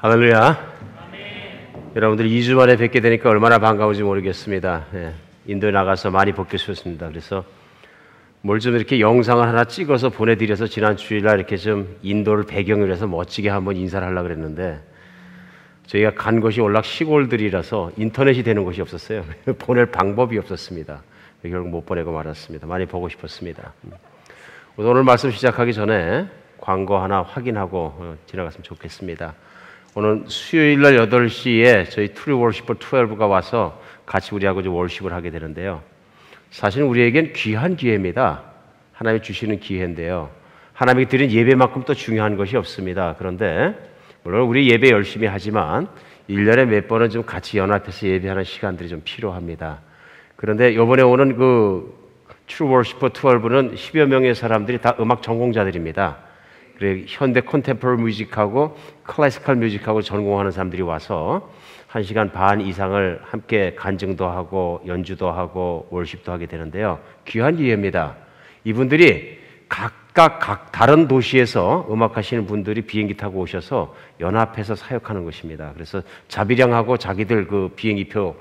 할렐루야. 여러분들 2주 만에 뵙게 되니까 얼마나 반가운지 모르겠습니다. 인도에 나가서 많이 뵙게 되셨습니다. 그래서 뭘 좀 이렇게 영상을 하나 찍어서 보내드려서 지난 주일날 이렇게 좀 인도를 배경으로 해서 멋지게 한번 인사를 하려고 그랬는데 저희가 간 곳이 워낙 시골들이라서 인터넷이 되는 곳이 없었어요. 보낼 방법이 없었습니다. 결국 못 보내고 말았습니다. 많이 보고 싶었습니다. 오늘 말씀 시작하기 전에 광고 하나 확인하고 지나갔으면 좋겠습니다. 오늘 수요일날 8시에 저희 트루 월시퍼 12가 와서 같이 우리하고 좀 월십을 하게 되는데요. 사실 우리에겐 귀한 기회입니다. 하나님이 주시는 기회인데요. 하나님이 드린 예배만큼 또 중요한 것이 없습니다. 그런데 물론 우리 예배 열심히 하지만 1년에 몇 번은 좀 같이 연합해서 예배하는 시간들이 좀 필요합니다. 그런데 이번에 오는 그 트루 월시퍼 12는 10여 명의 사람들이 다 음악 전공자들입니다. 그래 현대 콘템포러리 뮤직하고 클래시컬 뮤직하고 전공하는 사람들이 와서 1시간 반 이상을 함께 간증도 하고 연주도 하고 월십도 하게 되는데요. 귀한 기회입니다. 이분들이 각각 다른 도시에서 음악하시는 분들이 비행기 타고 오셔서 연합해서 사역하는 것입니다. 그래서 자비량하고 자기들 그 비행기표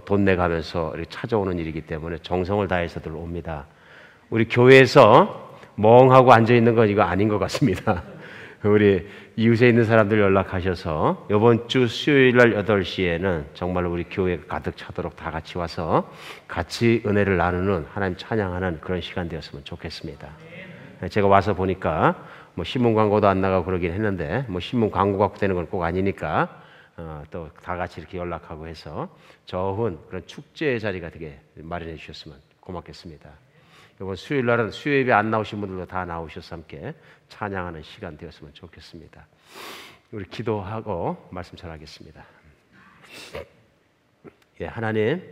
돈 내가면서 이렇게 찾아오는 일이기 때문에 정성을 다해서들 옵니다. 우리 교회에서 멍하고 앉아있는 건 이거 아닌 것 같습니다. 우리 이웃에 있는 사람들 연락하셔서 이번 주 수요일날 8시에는 정말로 우리 교회가 가득 차도록 다 같이 와서 같이 은혜를 나누는 하나님 찬양하는 그런 시간 되었으면 좋겠습니다. 제가 와서 보니까 뭐 신문 광고도 안 나가고 그러긴 했는데 뭐 신문 광고 갖고 되는 건 꼭 아니니까 또 다 같이 이렇게 연락하고 해서 좋은 그런 축제의 자리가 되게 마련해 주셨으면 고맙겠습니다. 이번 수요일 날은 수요예배 안 나오신 분들도 다 나오셔서 함께 찬양하는 시간 되었으면 좋겠습니다. 우리 기도하고 말씀 전하겠습니다. 하나님,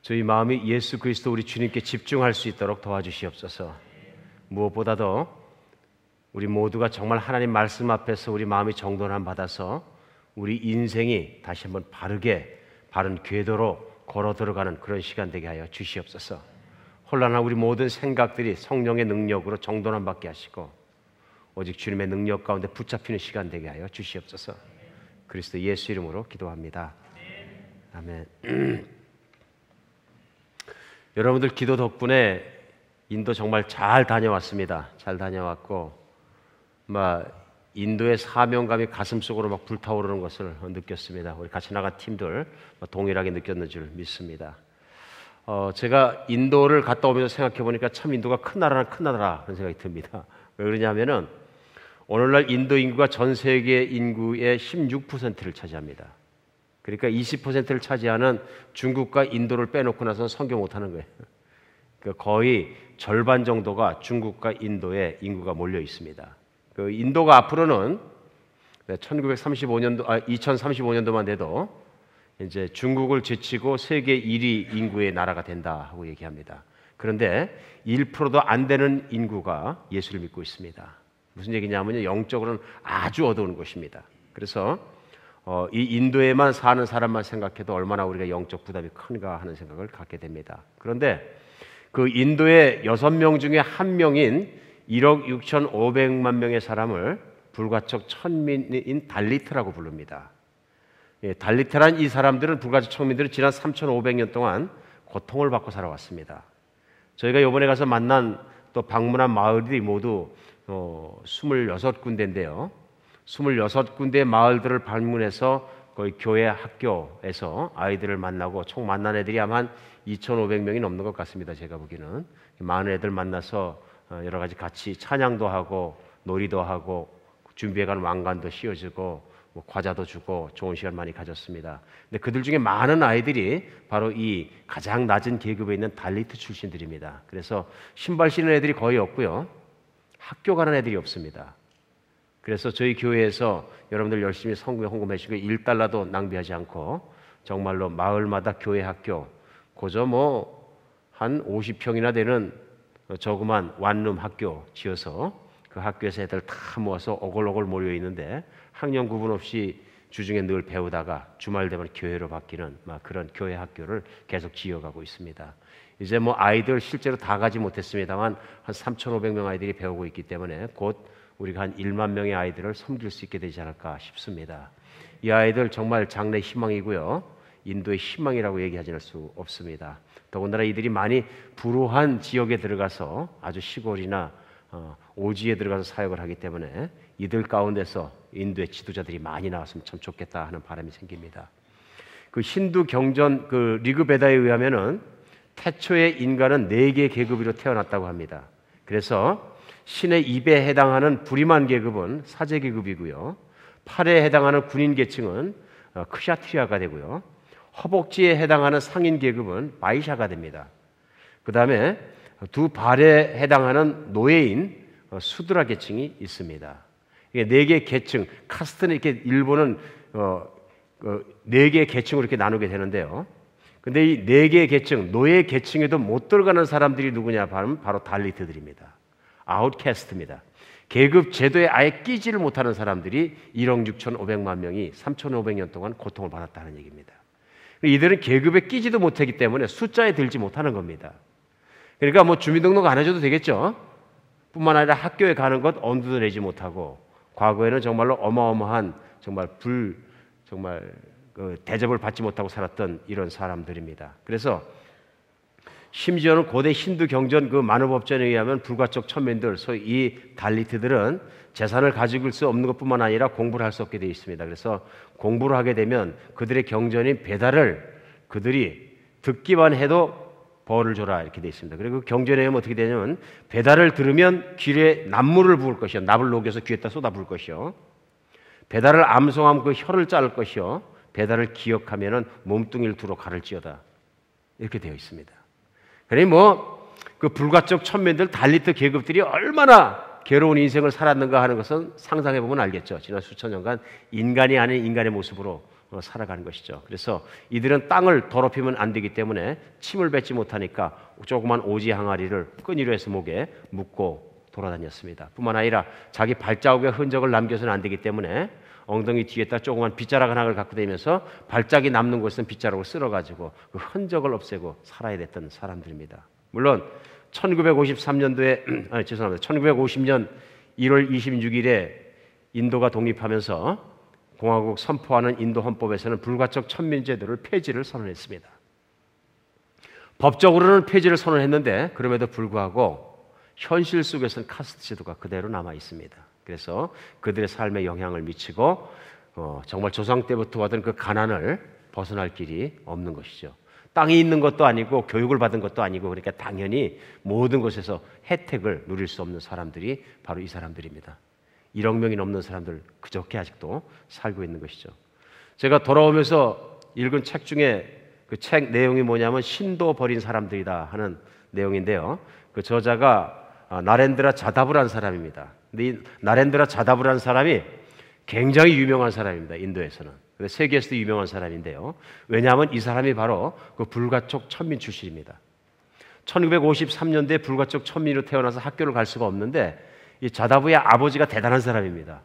저희 마음이 예수 그리스도 우리 주님께 집중할 수 있도록 도와주시옵소서. 무엇보다도 우리 모두가 정말 하나님 말씀 앞에서 우리 마음이 정돈함 받아서 우리 인생이 다시 한번 바른 궤도로 걸어 들어가는 그런 시간 되게 하여 주시옵소서. 혼란한 우리 모든 생각들이 성령의 능력으로 정돈함 받게 하시고 오직 주님의 능력 가운데 붙잡히는 시간 되게 하여 주시옵소서. 그리스도 예수 이름으로 기도합니다. 아멘. 여러분들 기도 덕분에 인도 정말 잘 다녀왔습니다. 잘 다녀왔고 인도의 사명감이 가슴속으로 막 불타오르는 것을 느꼈습니다. 우리 같이 나간 팀들 동일하게 느꼈는 줄 믿습니다. 제가 인도를 갔다 오면서 생각해 보니까 참 인도가 큰 나라는 큰 나라라 그런 생각이 듭니다. 왜 그러냐면은 오늘날 인도 인구가 전 세계 인구의 16%를 차지합니다. 그러니까 20%를 차지하는 중국과 인도를 빼놓고 나서는 선교 못하는 거예요. 그러니까 거의 절반 정도가 중국과 인도에 인구가 몰려 있습니다. 그 인도가 앞으로는 2035년도만 돼도 이제 중국을 제치고 세계 1위 인구의 나라가 된다 하고 얘기합니다. 그런데 1%도 안 되는 인구가 예수를 믿고 있습니다. 무슨 얘기냐면요, 영적으로는 아주 어두운 것입니다. 그래서 이 인도에만 사는 사람만 생각해도 얼마나 우리가 영적 부담이 큰가 하는 생각을 갖게 됩니다. 그런데 그 인도의 6명 중에 1명인 1억 6,500만 명의 사람을 불가촉 천민인 달리트라고 부릅니다. 달리트란 이 사람들은 불가촉 천민들은 지난 3,500년 동안 고통을 받고 살아왔습니다. 저희가 이번에 가서 만난 또 방문한 마을들이 모두 26군데인데요. 26군데 마을들을 방문해서 거의 교회 학교에서 아이들을 만나고 총 만난 애들이 아마 한 2,500명이 넘는 것 같습니다. 제가 보기에는 많은 애들 만나서 여러 가지 같이 찬양도 하고 놀이도 하고 준비해가는 왕관도 씌워주고 과자도 주고 좋은 시간 많이 가졌습니다. 근데 그들 중에 많은 아이들이 바로 이 가장 낮은 계급에 있는 달리트 출신들입니다. 그래서 신발 신는 애들이 거의 없고요. 학교 가는 애들이 없습니다. 그래서 저희 교회에서 여러분들 열심히 성금에 헌금하시고 1달러도 낭비하지 않고 정말로 마을마다 교회 학교 그저 한 50평이나 되는 조그만 원룸 학교 지어서 그 학교에서 애들 다 모아서 오글오글 모여 있는데 학년 구분 없이 주중에 늘 배우다가 주말 되면 교회로 바뀌는 그런 교회 학교를 계속 지어가고 있습니다. 이제 아이들 실제로 다 가지 못했습니다만 한 3,500명 아이들이 배우고 있기 때문에 곧 우리가 한 1만 명의 아이들을 섬길 수 있게 되지 않을까 싶습니다. 이 아이들 정말 장래 희망이고요. 인도의 희망이라고 얘기하지 않을 수 없습니다. 더군다나 이들이 많이 불우한 지역에 들어가서 아주 시골이나 오지에 들어가서 사역을 하기 때문에 이들 가운데서 인도의 지도자들이 많이 나왔으면 참 좋겠다 하는 바람이 생깁니다. 그 힌두 경전 그 리그베다에 의하면은 태초의 인간은 4개의 계급으로 태어났다고 합니다. 그래서 신의 입에 해당하는 부리만 계급은 사제 계급이고요. 팔에 해당하는 군인 계층은 크샤트리아가 되고요. 허벅지에 해당하는 상인 계급은 바이샤가 됩니다. 그 다음에 두 발에 해당하는 노예인 수드라 계층이 있습니다. 이게 4개의 계층, 카스트는 이렇게 일본은 4개의 계층으로 이렇게 나누게 되는데요. 근데 이 4개의 계층, 노예 계층에도 못 들어가는 사람들이 누구냐 하면 바로 달리트들입니다. 아웃캐스트입니다. 계급 제도에 아예 끼지를 못하는 사람들이 1억 6,500만 명이 3,500년 동안 고통을 받았다는 얘기입니다. 이들은 계급에 끼지도 못하기 때문에 숫자에 들지 못하는 겁니다. 그러니까 뭐 주민등록 안 해줘도 되겠죠. 뿐만 아니라 학교에 가는 것 엄두도 내지 못하고 과거에는 정말로 어마어마한 정말 대접을 받지 못하고 살았던 이런 사람들입니다. 그래서 심지어는 고대 힌두 경전 그 만우법전에 의하면 불가촉 천민들, 소위 이 달리트들은 재산을 가지고 수 없는 것뿐만 아니라 공부를 할 수 없게 되어 있습니다. 그래서 공부를 하게 되면 그들의 경전인 베다를 그들이 듣기만 해도 벌을 줘라 이렇게 되어 있습니다. 그리고 그 경전에 의하면 어떻게 되냐면 베다를 들으면 귀에 납물을 부을 것이요, 납을 녹여서 귀에다 쏟아 부을 것이요, 베다를 암송하면 그 혀를 자를 것이요, 베다를 기억하면은 몸뚱이를 두루 가를지어다 이렇게 되어 있습니다. 그러니 그 불가촉 천민들 달리트 계급들이 얼마나 괴로운 인생을 살았는가 하는 것은 상상해 보면 알겠죠. 지난 수천 년간 인간이 아닌 인간의 모습으로 살아가는 것이죠. 그래서 이들은 땅을 더럽히면 안 되기 때문에 침을 뱉지 못하니까 조그만 오지 항아리를 끈으로 해서 목에 묶고 돌아다녔습니다. 뿐만 아니라 자기 발자국의 흔적을 남겨서는 안 되기 때문에 엉덩이 뒤에다 조그만 빗자락 하나를 갖고 다니면서 발자국이 남는 곳은 빗자락을 쓸어가지고 그 흔적을 없애고 살아야 됐던 사람들입니다. 물론 1953년도에 1950년 1월 26일에 인도가 독립하면서 공화국 선포하는 인도 헌법에서는 불가촉 천민제도를 폐지를 선언했습니다. 법적으로는 폐지를 선언했는데 그럼에도 불구하고 현실 속에서는 카스트 제도가 그대로 남아 있습니다. 그래서 그들의 삶에 영향을 미치고 정말 조상 때부터 하던 그 가난을 벗어날 길이 없는 것이죠. 땅이 있는 것도 아니고 교육을 받은 것도 아니고 그러니까 당연히 모든 곳에서 혜택을 누릴 수 없는 사람들이 바로 이 사람들입니다. 1억 명이 넘는 사람들 그저께 아직도 살고 있는 것이죠. 제가 돌아오면서 읽은 책 중에 그 책 내용이 뭐냐면 신도 버린 사람들이다 하는 내용인데요. 그 저자가 나렌드라 자다브라는 사람입니다. 근데 이 나렌드라 자다브라는 사람이 굉장히 유명한 사람입니다. 인도에서는. 세계에서도 유명한 사람인데요. 왜냐하면 이 사람이 바로 그 불가촉 천민 출신입니다. 1953년도에 불가촉 천민으로 태어나서 학교를 갈 수가 없는데 이 자다브의 아버지가 대단한 사람입니다.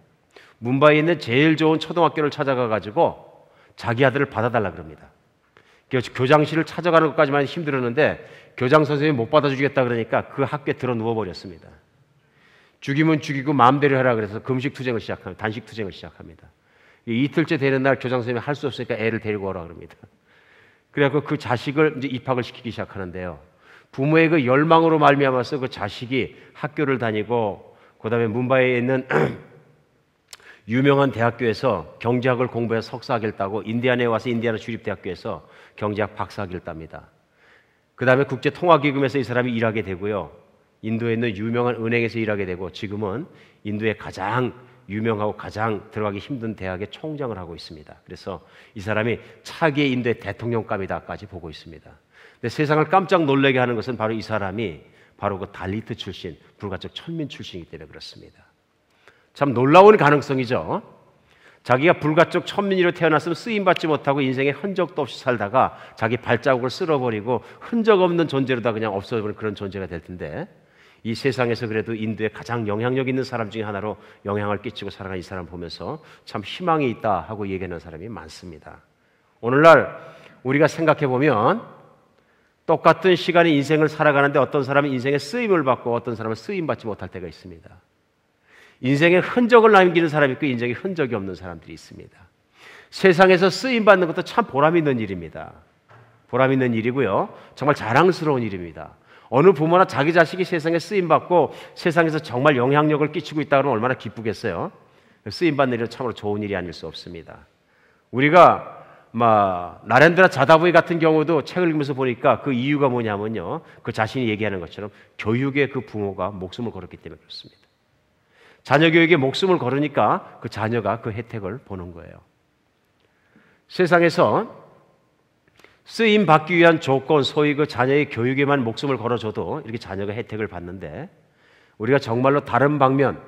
뭄바이에 있는 제일 좋은 초등학교를 찾아가 가지고 자기 아들을 받아달라 그럽니다. 교장실을 찾아가는 것까지만 힘들었는데 교장 선생님이 못 받아주겠다 그러니까 그 학교에 들어 누워버렸습니다. 죽이면 죽이고 마음대로 해라 그래서 금식 투쟁을 시작합니다. 단식 투쟁을 시작합니다. 이틀째 되는 날 교장 선생님이 할 수 없으니까 애를 데리고 오라 그럽니다. 그래갖고 그 자식을 이제 입학을 시키기 시작하는데요. 부모의 그 열망으로 말미암아서 그 자식이 학교를 다니고 그다음에 뭄바이에 있는 유명한 대학교에서 경제학을 공부해서 석사학위를 따고 인디아나에 와서 인디아나 주립대학교에서 경제학 박사학위를 땁니다. 그 다음에 국제통화기금에서 이 사람이 일하게 되고요. 인도에 있는 유명한 은행에서 일하게 되고 지금은 인도의 가장 유명하고 가장 들어가기 힘든 대학의 총장을 하고 있습니다. 그래서 이 사람이 차기의 인도의 대통령감이다까지 보고 있습니다. 근데 세상을 깜짝 놀라게 하는 것은 바로 이 사람이 바로 그 달리트 출신, 불가촉 천민 출신이기 때문에 그렇습니다. 참 놀라운 가능성이죠. 자기가 불가촉 천민으로 태어났으면 쓰임받지 못하고 인생에 흔적도 없이 살다가 자기 발자국을 쓸어버리고 흔적 없는 존재로다 그냥 없어버린 그런 존재가 될 텐데 이 세상에서 그래도 인도의 가장 영향력 있는 사람 중에 하나로 영향을 끼치고 살아가는 이 사람 보면서 참 희망이 있다 하고 얘기하는 사람이 많습니다. 오늘날 우리가 생각해 보면 똑같은 시간에 인생을 살아가는데 어떤 사람은 인생에 쓰임을 받고 어떤 사람은 쓰임받지 못할 때가 있습니다. 인생에 흔적을 남기는 사람이 있고 인생에 흔적이 없는 사람들이 있습니다. 세상에서 쓰임받는 것도 참 보람 있는 일입니다. 보람 있는 일이고요. 정말 자랑스러운 일입니다. 어느 부모나 자기 자식이 세상에 쓰임받고 세상에서 정말 영향력을 끼치고 있다 그러면 얼마나 기쁘겠어요. 쓰임받는 일은 참으로 좋은 일이 아닐 수 없습니다. 우리가 나렌드라 자다보이 같은 경우도 책을 읽으면서 보니까 그 이유가 뭐냐면요, 그 자신이 얘기하는 것처럼 교육에 그 부모가 목숨을 걸었기 때문에 그렇습니다. 자녀 교육에 목숨을 걸으니까 그 자녀가 그 혜택을 보는 거예요. 세상에서 쓰임 받기 위한 조건, 소위 그 자녀의 교육에만 목숨을 걸어줘도 이렇게 자녀가 혜택을 받는데, 우리가 정말로 다른 방면,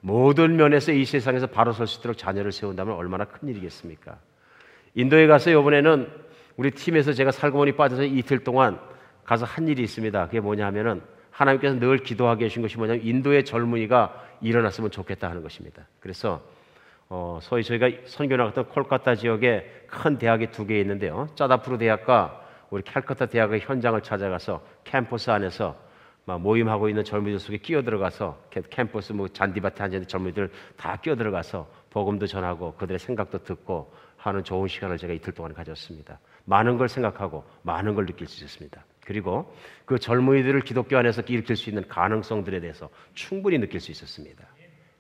모든 면에서 이 세상에서 바로 설 수 있도록 자녀를 세운다면 얼마나 큰 일이겠습니까? 인도에 가서 이번에는 우리 팀에서 제가 살구머니 빠져서 이틀 동안 가서 한 일이 있습니다. 그게 뭐냐 하면은 하나님께서 늘 기도하게 해주신 것이 뭐냐면 인도의 젊은이가 일어났으면 좋겠다 하는 것입니다. 그래서 소위 저희가 선교 나갔던 콜카타 지역에 큰 대학이 2개 있는데요. 짜다프루 대학과 우리 캘커타 대학의 현장을 찾아가서 캠퍼스 안에서 모임하고 있는 젊은이들 속에 끼어들어가서 캠퍼스 잔디밭에 앉아있는 젊은이들 다 끼어들어가서 복음도 전하고 그들의 생각도 듣고 하는 좋은 시간을 제가 이틀 동안 가졌습니다. 많은 걸 생각하고 많은 걸 느낄 수 있었습니다. 그리고 그 젊은이들을 기독교 안에서 일으킬 수 있는 가능성들에 대해서 충분히 느낄 수 있었습니다.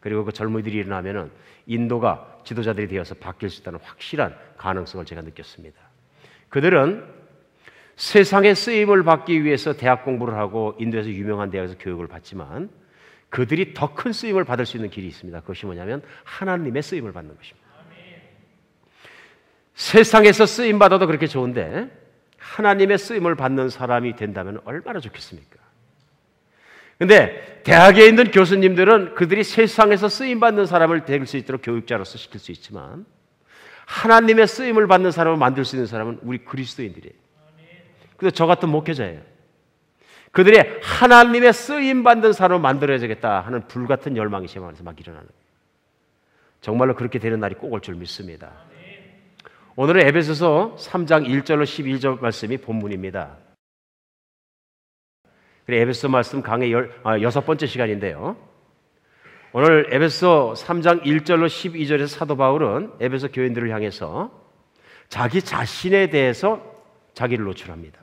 그리고 그 젊은이들이 일어나면은 인도가 지도자들이 되어서 바뀔 수 있다는 확실한 가능성을 제가 느꼈습니다. 그들은 세상의 쓰임을 받기 위해서 대학 공부를 하고 인도에서 유명한 대학에서 교육을 받지만 그들이 더 큰 쓰임을 받을 수 있는 길이 있습니다. 그것이 뭐냐면 하나님의 쓰임을 받는 것입니다. 세상에서 쓰임 받아도 그렇게 좋은데 하나님의 쓰임을 받는 사람이 된다면 얼마나 좋겠습니까? 근데 대학에 있는 교수님들은 그들이 세상에서 쓰임 받는 사람을 될 수 있도록 교육자로서 시킬 수 있지만 하나님의 쓰임을 받는 사람을 만들 수 있는 사람은 우리 그리스도인들이에요. 그래서 저 같은 목회자예요. 그들이 하나님의 쓰임 받는 사람을 만들어야겠다 하는 불같은 열망이 제 마음에서 막 일어나는 거예요. 정말로 그렇게 되는 날이 꼭 올 줄 믿습니다. 오늘은 에베소서 3장 1절로 12절 말씀이 본문입니다. 에베소 말씀 강의 6번째 시간인데요. 오늘 에베소 3장 1절로 12절에서 사도 바울은 에베소 교인들을 향해서 자기 자신에 대해서 자기를 노출합니다.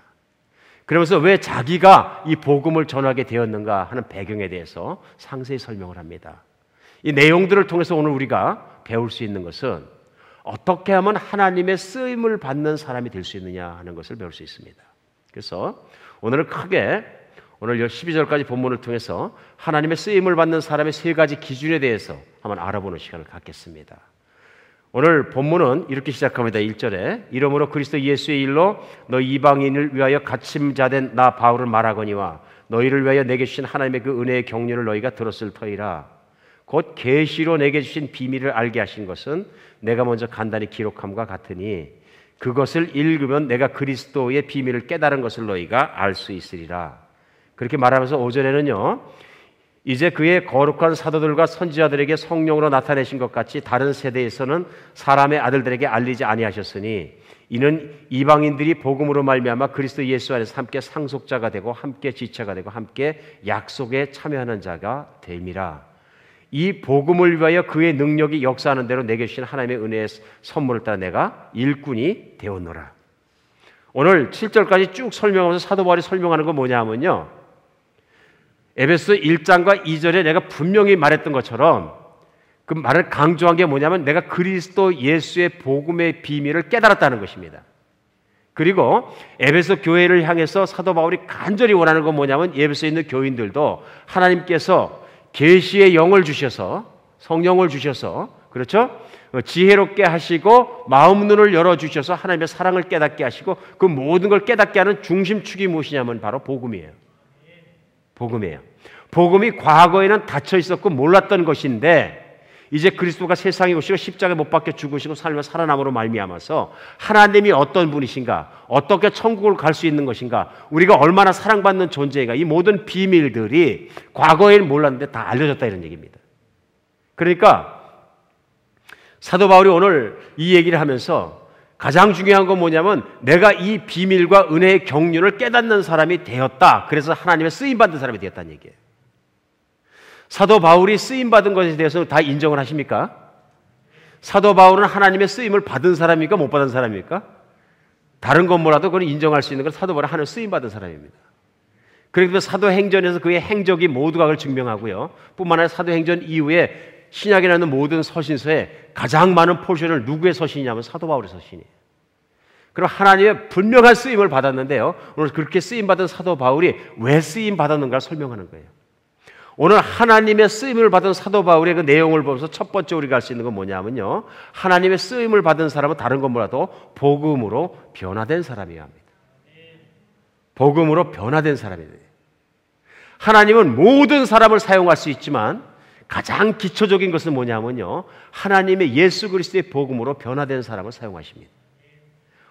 그러면서 왜 자기가 이 복음을 전하게 되었는가 하는 배경에 대해서 상세히 설명을 합니다. 이 내용들을 통해서 오늘 우리가 배울 수 있는 것은 어떻게 하면 하나님의 쓰임을 받는 사람이 될 수 있느냐 하는 것을 배울 수 있습니다. 그래서 오늘은 크게 오늘 12절까지 본문을 통해서 하나님의 쓰임을 받는 사람의 3가지 기준에 대해서 한번 알아보는 시간을 갖겠습니다. 오늘 본문은 이렇게 시작합니다. 1절에 이러므로 그리스도 예수의 일로 너 이방인을 위하여 갇힘자된 나 바울을 말하거니와 너희를 위하여 내게 주신 하나님의 그 은혜의 경륜을 너희가 들었을 터이라. 곧 계시로 내게 주신 비밀을 알게 하신 것은 내가 먼저 간단히 기록함과 같으니 그것을 읽으면 내가 그리스도의 비밀을 깨달은 것을 너희가 알 수 있으리라. 그렇게 말하면서 5절에는요, 이제 그의 거룩한 사도들과 선지자들에게 성령으로 나타내신 것 같이 다른 세대에서는 사람의 아들들에게 알리지 아니하셨으니 이는 이방인들이 복음으로 말미암아 그리스도 예수 안에서 함께 상속자가 되고 함께 지체가 되고 함께 약속에 참여하는 자가 됨이라. 이 복음을 위하여 그의 능력이 역사하는 대로 내게 주신 하나님의 은혜의 선물을 따라 내가 일꾼이 되었노라. 오늘 7절까지 쭉 설명하면서 사도 바울이 설명하는 건 뭐냐 하면요, 에베소 1장과 2절에 내가 분명히 말했던 것처럼 그 말을 강조한 게 뭐냐면 내가 그리스도 예수의 복음의 비밀을 깨달았다는 것입니다. 그리고 에베소 교회를 향해서 사도 바울이 간절히 원하는 건 뭐냐면 에베소에 있는 교인들도 하나님께서 계시의 영을 주셔서 성령을 주셔서 그렇죠? 지혜롭게 하시고 마음 눈을 열어주셔서 하나님의 사랑을 깨닫게 하시고 그 모든 걸 깨닫게 하는 중심축이 무엇이냐면 바로 복음이에요. 복음이에요. 복음이 과거에는 닫혀 있었고 몰랐던 것인데 이제 그리스도가 세상에 오시고 십자가에 못 박혀 죽으시고 살면서 살아남으로 말미암아서 하나님이 어떤 분이신가, 어떻게 천국을 갈 수 있는 것인가, 우리가 얼마나 사랑받는 존재인가, 이 모든 비밀들이 과거에는 몰랐는데 다 알려졌다 이런 얘기입니다. 그러니까 사도 바울이 오늘 이 얘기를 하면서 가장 중요한 건 뭐냐면 내가 이 비밀과 은혜의 경륜을 깨닫는 사람이 되었다. 그래서 하나님의 쓰임받는 사람이 되었다는 얘기예요. 사도 바울이 쓰임 받은 것에 대해서 다 인정을 하십니까? 사도 바울은 하나님의 쓰임을 받은 사람입니까? 못 받은 사람입니까? 다른 건 뭐라도 그건 인정할 수 있는 건 사도 바울은 하나님 쓰임 받은 사람입니다. 그래서 사도행전에서 그의 행적이 모두가 그걸 증명하고요. 뿐만 아니라 사도행전 이후에 신약에 나오는 모든 서신서에 가장 많은 포션을 누구의 서신이냐면 사도 바울의 서신이에요. 그럼 하나님의 분명한 쓰임을 받았는데요. 오늘 그렇게 쓰임받은 사도 바울이 왜 쓰임받았는가를 설명하는 거예요. 오늘 하나님의 쓰임을 받은 사도 바울의 그 내용을 보면서 첫 번째 우리가 알 수 있는 건 뭐냐면요. 하나님의 쓰임을 받은 사람은 다른 건 뭐라도 복음으로 변화된 사람이어야 합니다. 복음으로 변화된 사람이에요. 하나님은 모든 사람을 사용할 수 있지만 가장 기초적인 것은 뭐냐면요. 하나님의 예수 그리스도의 복음으로 변화된 사람을 사용하십니다.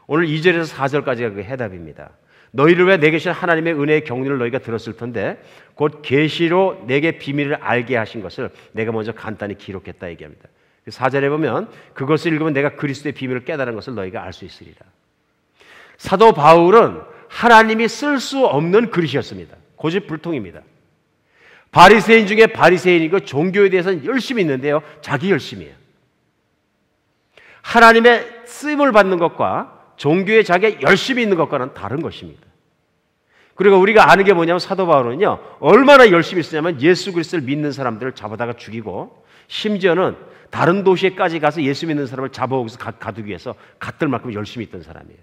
오늘 2절에서 4절까지가 그 해답입니다. 너희를 위해 내게 주신 하나님의 은혜의 경륜을 너희가 들었을 텐데 곧 계시로 내게 비밀을 알게 하신 것을 내가 먼저 간단히 기록했다 얘기합니다. 4절에 보면 그것을 읽으면 내가 그리스도의 비밀을 깨달은 것을 너희가 알 수 있으리라. 사도 바울은 하나님이 쓸 수 없는 그릇이었습니다. 고집불통입니다. 바리새인 중에 바리새인이고 종교에 대해서는 열심히 있는데요. 자기 열심이에요. 하나님의 쓰임을 받는 것과 종교에 자기가 열심히 있는 것과는 다른 것입니다. 그리고 우리가 아는 게 뭐냐면 사도 바울은요. 얼마나 열심히 쓰냐면 예수 그리스도를 믿는 사람들을 잡아다가 죽이고 심지어는 다른 도시에까지 가서 예수 믿는 사람을 잡아오고서 가두기 위해서 갓들 만큼 열심히 있던 사람이에요.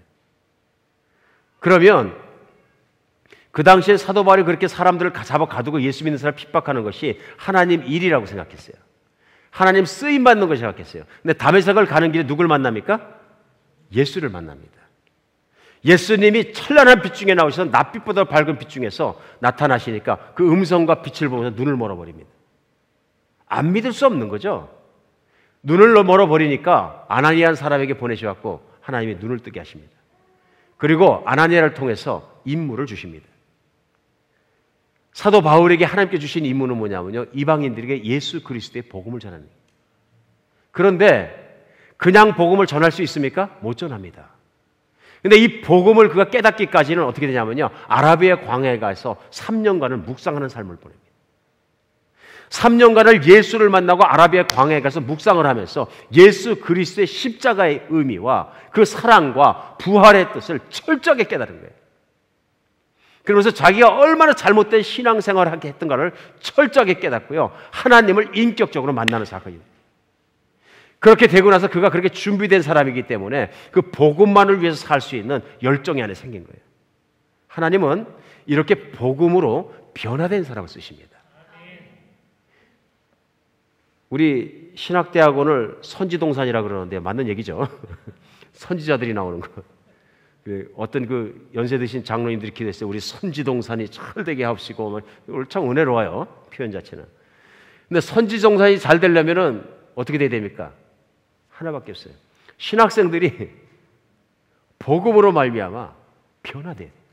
그러면 그 당시에 사도 바울이 그렇게 사람들을 잡아 가두고 예수 믿는 사람을 핍박하는 것이 하나님 일이라고 생각했어요. 하나님 쓰임 받는 거 생각했어요. 근데 다메섹을 가는 길에 누굴 만납니까? 예수를 만납니다. 예수님이 찬란한 빛 중에 나오셔서 낯빛보다 밝은 빛 중에서 나타나시니까 그 음성과 빛을 보면서 눈을 멀어버립니다. 안 믿을 수 없는 거죠. 눈을 멀어버리니까 아나니아라는 사람에게 보내셔갖고 하나님이 눈을 뜨게 하십니다. 그리고 아나니아를 통해서 임무를 주십니다. 사도 바울에게 하나님께 주신 임무는 뭐냐면요. 이방인들에게 예수 그리스도의 복음을 전하는 거예요. 그런데 그냥 복음을 전할 수 있습니까? 못 전합니다. 근데 이 복음을 그가 깨닫기까지는 어떻게 되냐면요. 아라비아 광야에 가서 3년간을 묵상하는 삶을 보냅니다. 3년간을 예수를 만나고 아라비아 광야에 가서 묵상을 하면서 예수 그리스도의 십자가의 의미와 그 사랑과 부활의 뜻을 철저하게 깨달은 거예요. 그러면서 자기가 얼마나 잘못된 신앙생활을 하게 했던가를 철저하게 깨닫고요. 하나님을 인격적으로 만나는 사건입니다. 그렇게 되고 나서 그가 그렇게 준비된 사람이기 때문에 그 복음만을 위해서 살 수 있는 열정이 안에 생긴 거예요. 하나님은 이렇게 복음으로 변화된 사람을 쓰십니다. 우리 신학대학원을 선지동산이라고 그러는데 맞는 얘기죠. 선지자들이 나오는 거. 어떤 그 연세 드신 장로님들이 기도했어요. 우리 선지동산이 철되게 하옵시고 오늘 참 은혜로워요. 표현 자체는. 근데 선지동산이 잘 되려면은 어떻게 돼야 됩니까? 하나밖에 없어요. 신학생들이 복음으로 말미암아 변화돼야 돼요.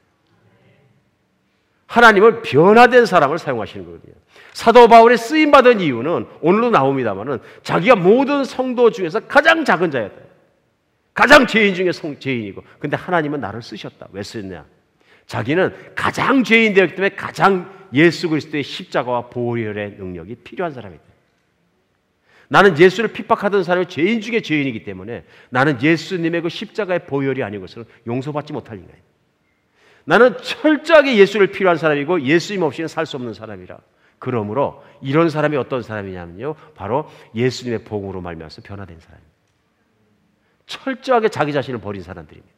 하나님은 변화된 사람을 사용하시는 거거든요. 사도 바울의 쓰임받은 이유는 오늘도 나옵니다만은 자기가 모든 성도 중에서 가장 작은 자였다. 가장 죄인 중에 죄인이고 근데 하나님은 나를 쓰셨다. 왜 쓰셨냐? 자기는 가장 죄인 되었기 때문에 가장 예수 그리스도의 십자가와 보혈의 능력이 필요한 사람이다. 나는 예수를 핍박하던 사람이 죄인 중에 죄인이기 때문에 나는 예수님의 그 십자가의 보혈이 아닌 것을 용서받지 못할 인간이다. 나는 철저하게 예수를 필요한 사람이고 예수님 없이는 살 수 없는 사람이라. 그러므로 이런 사람이 어떤 사람이냐면요. 바로 예수님의 복음으로 말미암아서 변화된 사람입니다. 철저하게 자기 자신을 버린 사람들입니다.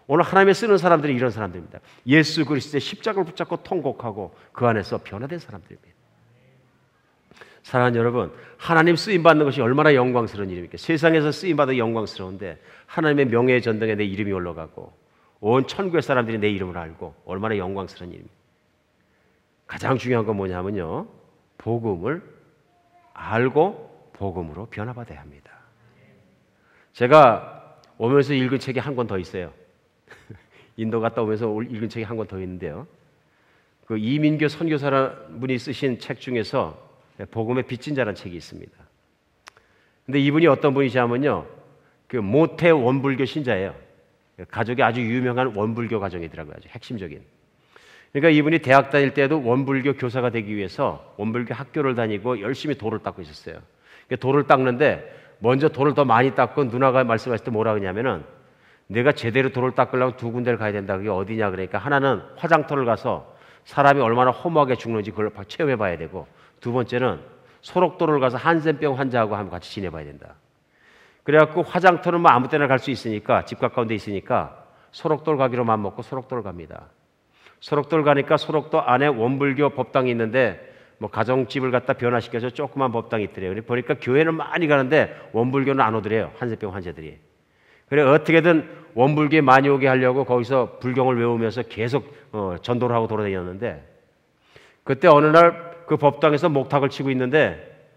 오늘 하나님의 쓰는 사람들이 이런 사람들입니다. 예수 그리스도의 십자가를 붙잡고 통곡하고 그 안에서 변화된 사람들입니다. 사랑하는 여러분, 하나님 쓰임받는 것이 얼마나 영광스러운 일입니까? 세상에서 쓰임받아 영광스러운데 하나님의 명예의 전당에 내 이름이 올라가고 온 천국의 사람들이 내 이름을 알고 얼마나 영광스러운 일입니까? 가장 중요한 건 뭐냐면요. 복음을 알고 복음으로 변화받아야 합니다. 제가 오면서 읽은 책이 한 권 더 있어요. 인도 갔다 오면서 읽은 책이 한 권 더 있는데요. 그 이민교 선교사라는 분이 쓰신 책 중에서 복음의 빚진 자라는 책이 있습니다. 근데 이분이 어떤 분이시냐면요. 그 모태 원불교 신자예요. 가족이 아주 유명한 원불교 가정이더라고요. 아주 핵심적인. 그러니까 이분이 대학 다닐 때도 원불교 교사가 되기 위해서 원불교 학교를 다니고 열심히 돌을 닦고 있었어요. 그러니까 돌을 닦는데 먼저 돌을 더 많이 닦고 누나가 말씀하실 때 뭐라 그러냐면은 내가 제대로 돌을 닦으려면 두 군데를 가야 된다. 그게 어디냐 그러니까 하나는 화장터를 가서 사람이 얼마나 허무하게 죽는지 그걸 체험해 봐야 되고 두 번째는 소록도를 가서 한센병 환자하고 한번 같이 지내봐야 된다. 그래갖고 화장터는 뭐 아무 때나 갈 수 있으니까 집 가까운 데 있으니까 소록도를 가기로 마음먹고 소록도를 갑니다. 소록도를 가니까 소록도 안에 원불교 법당이 있는데 뭐 가정집을 갖다 변화시켜서 조그만 법당이 있더래요. 보니까 교회는 많이 가는데 원불교는 안 오더래요. 한센병 환자들이. 그래 어떻게든 원불교에 많이 오게 하려고 거기서 불경을 외우면서 계속 전도를 하고 돌아다녔는데 그때 어느 날 그 법당에서 목탁을 치고 있는데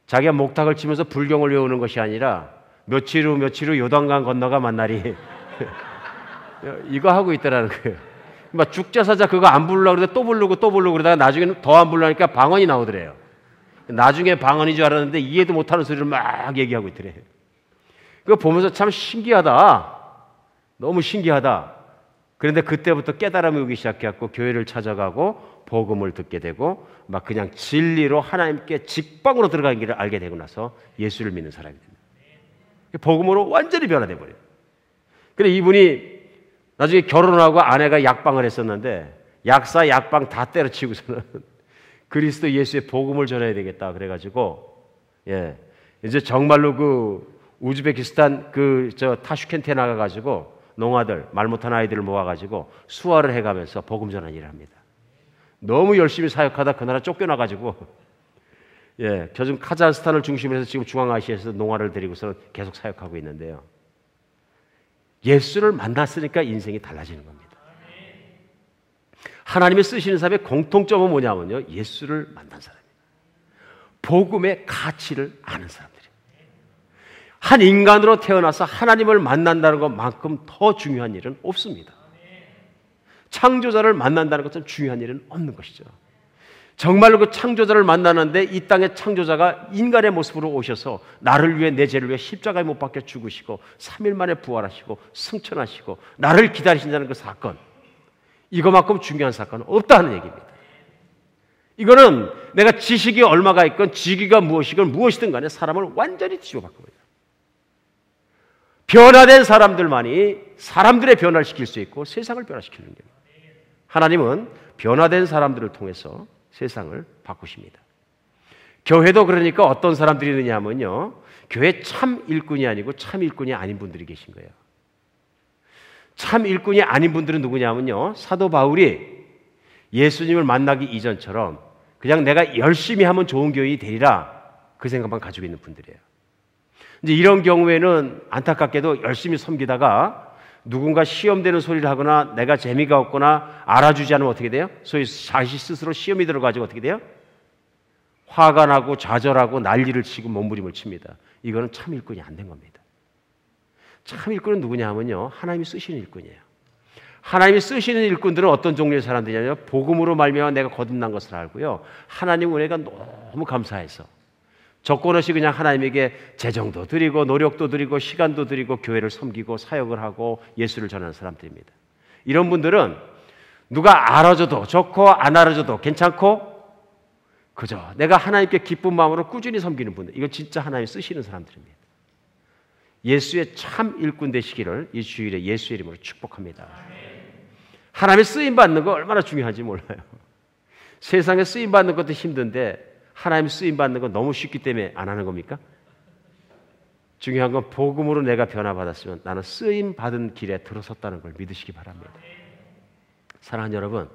자기가 목탁을 치면서 불경을 외우는 것이 아니라 며칠 후 요단강 건너가 만나리 이거 하고 있더라는 거예요. 막 죽자사자 그거 안 부르려고 그러다 또 부르고 그러다가 나중에는 더 안 부르니까 방언이 나오더래요. 나중에 방언인 줄 알았는데 이해도 못하는 소리를 막 얘기하고 있더래요. 그거 보면서 참 신기하다. 너무 신기하다. 그런데 그때부터 깨달음이 오기 시작해갖고 교회를 찾아가고 복음을 듣게 되고 막 그냥 진리로 하나님께 직방으로 들어가는 길을 알게 되고 나서 예수를 믿는 사람이 됩니다. 복음으로 완전히 변화돼 버려요. 그래 이분이 나중에 결혼하고 아내가 약방을 했었는데 약사 약방 다 때려치우고서는 그리스도 예수의 복음을 전해야 되겠다 그래가지고 이제 정말로 그 우즈베키스탄 타슈켄트에 나가가지고 농아들 말 못하는 아이들을 모아가지고 수화를 해가면서 복음 전하는 일을 합니다. 너무 열심히 사역하다 그 나라 쫓겨나가지고 요즘 카자흐스탄을 중심으로 해서 지금 중앙아시아에서 농아를 데리고서는 계속 사역하고 있는데요. 예수를 만났으니까 인생이 달라지는 겁니다. 하나님이 쓰시는 사람의 공통점은 뭐냐면요. 예수를 만난 사람이에요. 복음의 가치를 아는 사람들이에요. 한 인간으로 태어나서 하나님을 만난다는 것만큼 더 중요한 일은 없습니다. 창조자를 만난다는 것처럼 중요한 일은 없는 것이죠. 정말로 그 창조자를 만나는데 이 땅의 창조자가 인간의 모습으로 오셔서 나를 위해 내 죄를 위해 십자가에 못 박혀 죽으시고 3일 만에 부활하시고 승천하시고 나를 기다리신다는 그 사건, 이거만큼 중요한 사건은 없다는 얘기입니다. 이거는 내가 지식이 얼마가 있건 직위가 무엇이건 무엇이든 간에 사람을 완전히 뒤집어 바꿉니다. 변화된 사람들만이 사람들의 변화를 시킬 수 있고 세상을 변화시키는 겁니다. 하나님은 변화된 사람들을 통해서 세상을 바꾸십니다. 교회도 그러니까 어떤 사람들이 있느냐 하면요. 교회 참 일꾼이 아니고 참 일꾼이 아닌 분들이 계신 거예요. 참 일꾼이 아닌 분들은 누구냐 하면요. 사도 바울이 예수님을 만나기 이전처럼 그냥 내가 열심히 하면 좋은 교인이 되리라 그 생각만 가지고 있는 분들이에요. 이제 이런 경우에는 안타깝게도 열심히 섬기다가 누군가 시험되는 소리를 하거나 내가 재미가 없거나 알아주지 않으면 어떻게 돼요? 소위 자신 스스로 시험이 들어가지고 어떻게 돼요? 화가 나고 좌절하고 난리를 치고 몸부림을 칩니다. 이거는 참 일꾼이 안 된 겁니다. 참 일꾼은 누구냐 하면요. 하나님이 쓰시는 일꾼이에요. 하나님이 쓰시는 일꾼들은 어떤 종류의 사람들이냐면 복음으로 말미암아 내가 거듭난 것을 알고요. 하나님 은혜가 너무 감사해서 적건 없이 그냥 하나님에게 재정도 드리고 노력도 드리고 시간도 드리고 교회를 섬기고 사역을 하고 예수를 전하는 사람들입니다. 이런 분들은 누가 알아줘도 좋고 안 알아줘도 괜찮고 그저 내가 하나님께 기쁜 마음으로 꾸준히 섬기는 분들, 이건 진짜 하나님 쓰시는 사람들입니다. 예수의 참 일꾼 되시기를 이 주일에 예수의 이름으로 축복합니다. 하나님의 쓰임받는 거 얼마나 중요한지 몰라요. 세상에 쓰임받는 것도 힘든데 하나님 쓰임받는 건 너무 쉽기 때문에 안 하는 겁니까? 중요한 건 복음으로 내가 변화받았으면 나는 쓰임받은 길에 들어섰다는 걸 믿으시기 바랍니다. 사랑하는 여러분,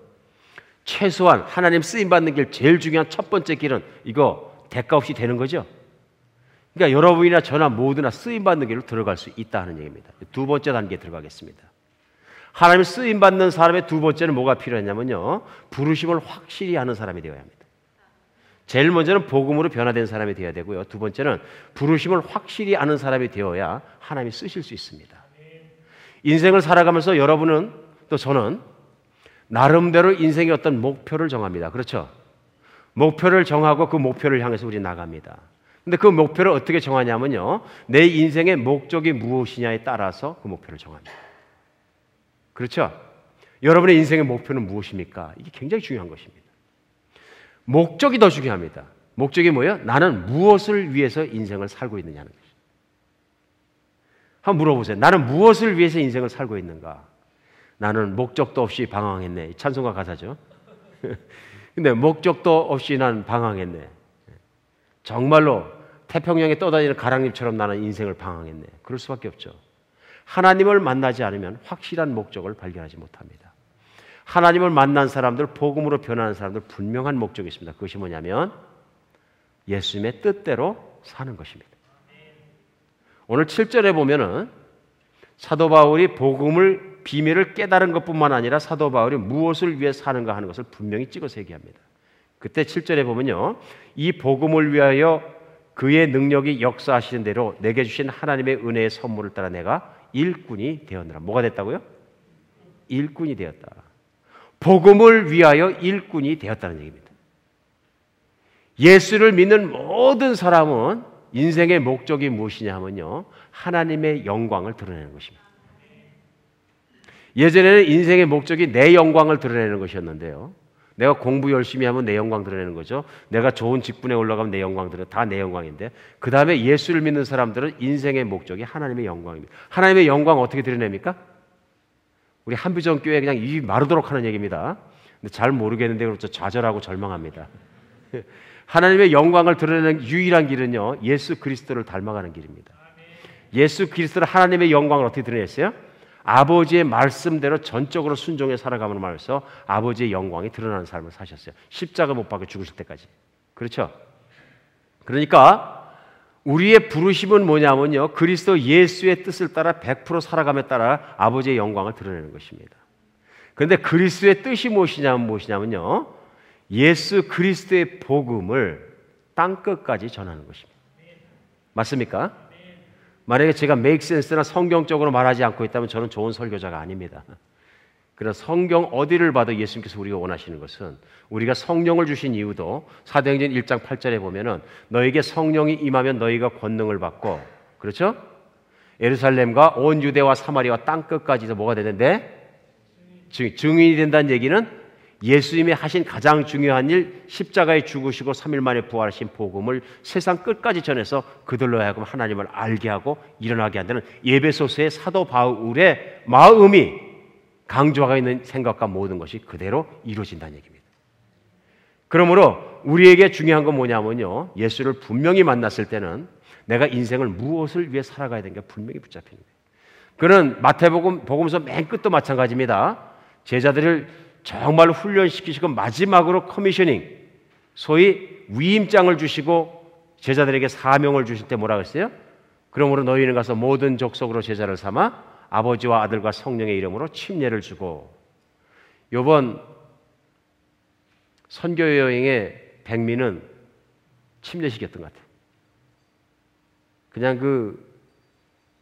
최소한 하나님 쓰임받는 길 제일 중요한 첫 번째 길은 이거 대가 없이 되는 거죠. 그러니까 여러분이나 저나 모두나 쓰임받는 길로 들어갈 수 있다는 얘기입니다. 두 번째 단계에 들어가겠습니다. 하나님 쓰임받는 사람의 두 번째는 뭐가 필요하냐면요. 부르심을 확실히 아는 사람이 되어야 합니다. 제일 먼저는 복음으로 변화된 사람이 되어야 되고요. 두 번째는 부르심을 확실히 아는 사람이 되어야 하나님이 쓰실 수 있습니다. 인생을 살아가면서 여러분은 또 저는 나름대로 인생의 어떤 목표를 정합니다. 그렇죠? 목표를 정하고 그 목표를 향해서 우리 나갑니다. 근데 그 목표를 어떻게 정하냐면요. 내 인생의 목적이 무엇이냐에 따라서 그 목표를 정합니다. 그렇죠? 여러분의 인생의 목표는 무엇입니까? 이게 굉장히 중요한 것입니다. 목적이 더 중요합니다. 목적이 뭐예요? 나는 무엇을 위해서 인생을 살고 있느냐는 것이죠. 한번 물어보세요. 나는 무엇을 위해서 인생을 살고 있는가? 나는 목적도 없이 방황했네. 찬송가 가사죠. 근데 목적도 없이 난 방황했네. 정말로 태평양에 떠다니는 가랑잎처럼 나는 인생을 방황했네. 그럴 수밖에 없죠. 하나님을 만나지 않으면 확실한 목적을 발견하지 못합니다. 하나님을 만난 사람들, 복음으로 변하는 사람들 분명한 목적이 있습니다. 그것이 뭐냐면 예수님의 뜻대로 사는 것입니다. 오늘 7절에 보면은 사도 바울이 복음을 비밀을 깨달은 것뿐만 아니라 사도 바울이 무엇을 위해 사는가 하는 것을 분명히 찍어서 얘기합니다. 그때 7절에 보면요. 이 복음을 위하여 그의 능력이 역사하시는 대로 내게 주신 하나님의 은혜의 선물을 따라 내가 일꾼이 되었느라. 뭐가 됐다고요? 일꾼이 되었다. 복음을 위하여 일꾼이 되었다는 얘기입니다. 예수를 믿는 모든 사람은 인생의 목적이 무엇이냐 하면요. 하나님의 영광을 드러내는 것입니다. 예전에는 인생의 목적이 내 영광을 드러내는 것이었는데요. 내가 공부 열심히 하면 내 영광 드러내는 거죠. 내가 좋은 직분에 올라가면 내 영광 드러내는 다 내 영광인데 그 다음에 예수를 믿는 사람들은 인생의 목적이 하나님의 영광입니다. 하나님의 영광 어떻게 드러냅니까? 우리 한비전 교회 그냥 입이 마르도록 하는 얘기입니다. 근데 잘 모르겠는데 그렇죠. 좌절하고 절망합니다. 하나님의 영광을 드러내는 유일한 길은요. 예수 그리스도를 닮아가는 길입니다. 예수 그리스도를 하나님의 영광을 어떻게 드러냈어요? 아버지의 말씀대로 전적으로 순종해 살아감으로 말해서 아버지의 영광이 드러나는 삶을 사셨어요. 십자가 못 박혀 죽으실 때까지. 그렇죠? 그러니까 우리의 부르심은 뭐냐면요. 그리스도 예수의 뜻을 따라 100% 살아감에 따라 아버지의 영광을 드러내는 것입니다. 그런데 그리스도의 뜻이 무엇이냐면요. 예수 그리스도의 복음을 땅끝까지 전하는 것입니다. 맞습니까? 만약에 제가 make sense나 성경적으로 말하지 않고 있다면 저는 좋은 설교자가 아닙니다. 그래서 성경 어디를 봐도 예수님께서 우리가 원하시는 것은 우리가 성령을 주신 이유도 사도행전 1장 8절에 보면은 너에게 성령이 임하면 너희가 권능을 받고 그렇죠? 예루살렘과 온 유대와 사마리아와 땅끝까지서 뭐가 되는데? 증인이 된다는 얘기는 예수님이 하신 가장 중요한 일 십자가에 죽으시고 3일 만에 부활하신 복음을 세상 끝까지 전해서 그들로 하여금 하나님을 알게 하고 일어나게 한다는 에베소서의 사도 바울의 마음이 강조하고 있는 생각과 모든 것이 그대로 이루어진다는 얘기입니다. 그러므로 우리에게 중요한 건 뭐냐면요. 예수를 분명히 만났을 때는 내가 인생을 무엇을 위해 살아가야 되는가 분명히 붙잡히는 거예요. 그는 마태복음 복음서 맨 끝도 마찬가지입니다. 제자들을 정말 훈련시키시고 마지막으로 커미셔닝, 소위 위임장을 주시고 제자들에게 사명을 주실 때 뭐라고 했어요? 그러므로 너희는 가서 모든 족속으로 제자를 삼아 아버지와 아들과 성령의 이름으로 침례를 주고. 이번 선교 여행의 백미는 침례식이었던 것 같아요. 그냥 그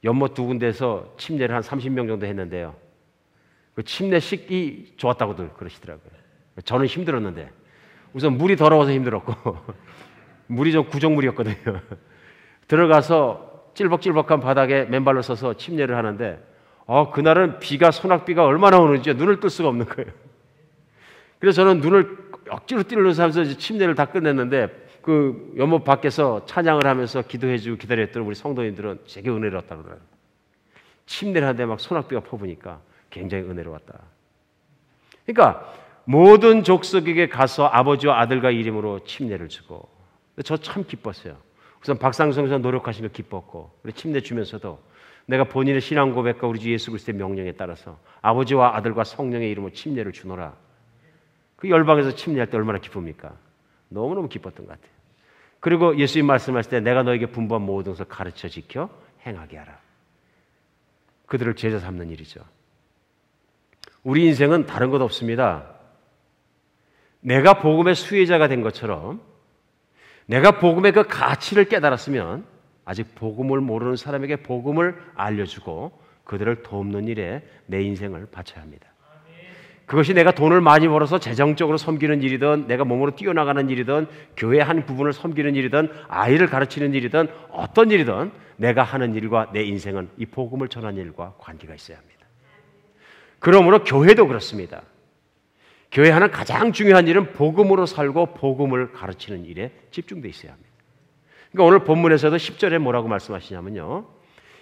연못 두 군데에서 침례를 한 30명 정도 했는데요. 그 침례식이 좋았다고도 그러시더라고요. 저는 힘들었는데 우선 물이 더러워서 힘들었고 물이 좀 구정물이었거든요. 들어가서 찔벅찔벅한 바닥에 맨발로 서서 침례를 하는데 그날은 비가 소낙비가 얼마나 오는지 눈을 뜰 수가 없는 거예요. 그래서 저는 눈을 억지로 띄르면서 하면서 침례를 다 끝냈는데 그 연못 밖에서 찬양을 하면서 기도해주고 기다렸던 우리 성도님들은 되게 은혜로웠다고 그러더라고요. 침례를 하는데 막 소낙비가 퍼부니까 굉장히 은혜로웠다. 그러니까 모든 족속에게 가서 아버지와 아들과 이름으로 침례를 주고 저 참 기뻤어요. 우선 박상성에서 노력하신 걸 기뻤고 우리 침례 주면서도 내가 본인의 신앙 고백과 우리 주 예수 그리스도의 명령에 따라서 아버지와 아들과 성령의 이름으로 침례를 주노라. 그 열방에서 침례할 때 얼마나 기쁩니까? 너무너무 기뻤던 것 같아요. 그리고 예수님 말씀하실 때 내가 너에게 분부한 모든 것을 가르쳐 지켜 행하게 하라. 그들을 제자 삼는 일이죠. 우리 인생은 다른 것 없습니다. 내가 복음의 수혜자가 된 것처럼 내가 복음의 그 가치를 깨달았으면 아직 복음을 모르는 사람에게 복음을 알려주고 그들을 돕는 일에 내 인생을 바쳐야 합니다. 그것이 내가 돈을 많이 벌어서 재정적으로 섬기는 일이든 내가 몸으로 뛰어나가는 일이든 교회 한 부분을 섬기는 일이든 아이를 가르치는 일이든 어떤 일이든 내가 하는 일과 내 인생은 이 복음을 전하는 일과 관계가 있어야 합니다. 그러므로 교회도 그렇습니다. 교회 하는 가장 중요한 일은 복음으로 살고 복음을 가르치는 일에 집중되어 있어야 합니다. 그러니까 오늘 본문에서도 10절에 뭐라고 말씀하시냐면요.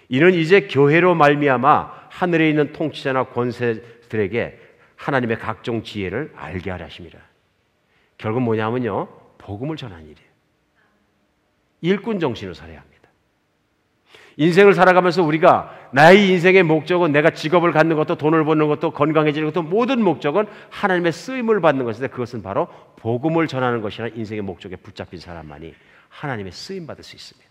이는 이제 교회로 말미암아 하늘에 있는 통치자나 권세들에게 하나님의 각종 지혜를 알게 하려 하심이라. 결국 뭐냐면요. 복음을 전하는 일이에요. 일꾼 정신으로 살아야 합니다. 인생을 살아가면서 우리가 나의 인생의 목적은 내가 직업을 갖는 것도 돈을 버는 것도 건강해지는 것도 모든 목적은 하나님의 쓰임을 받는 것인데 그것은 바로 복음을 전하는 것이라 인생의 목적에 붙잡힌 사람만이 하나님의 쓰임 받을 수 있습니다.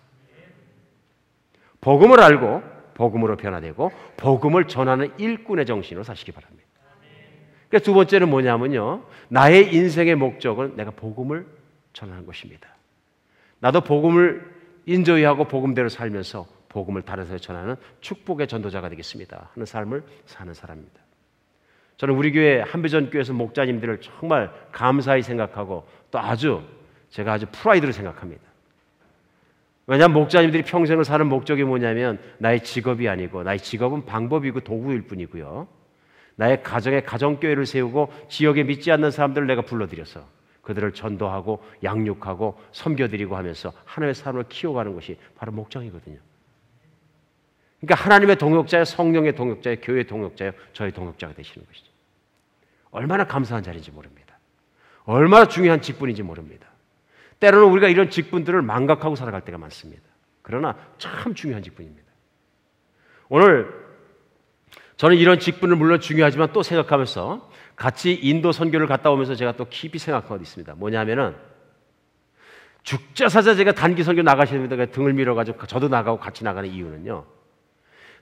복음을 알고 복음으로 변화되고 복음을 전하는 일꾼의 정신으로 사시기 바랍니다. 그래서 두 번째는 뭐냐면요. 나의 인생의 목적은 내가 복음을 전하는 것입니다. 나도 복음을 인조이하고 복음대로 살면서 복음을 다른 사람에 전하는 축복의 전도자가 되겠습니다 하는 삶을 사는 사람입니다. 저는 우리 교회 한비전교회에서 목자님들을 정말 감사히 생각하고 또 제가 아주 프라이드로 생각합니다. 왜냐하면 목자님들이 평생을 사는 목적이 뭐냐면 나의 직업이 아니고 나의 직업은 방법이고 도구일 뿐이고요. 나의 가정에 가정교회를 세우고 지역에 믿지 않는 사람들을 내가 불러들여서 그들을 전도하고 양육하고 섬겨드리고 하면서 하나님의 사람을 키워가는 것이 바로 목적이거든요. 그러니까 하나님의 동역자요, 성령의 동역자요, 교회의 동역자요, 저의 동역자가 되시는 것이죠. 얼마나 감사한 자리인지 모릅니다. 얼마나 중요한 직분인지 모릅니다. 때로는 우리가 이런 직분들을 망각하고 살아갈 때가 많습니다. 그러나 참 중요한 직분입니다. 오늘 저는 이런 직분을 물론 중요하지만 또 생각하면서 같이 인도 선교를 갔다 오면서 제가 또 깊이 생각한 것이 있습니다. 뭐냐면은 죽자사자 제가 단기 선교 나가시는 분들 등을 밀어가지고 저도 나가고 같이 나가는 이유는요.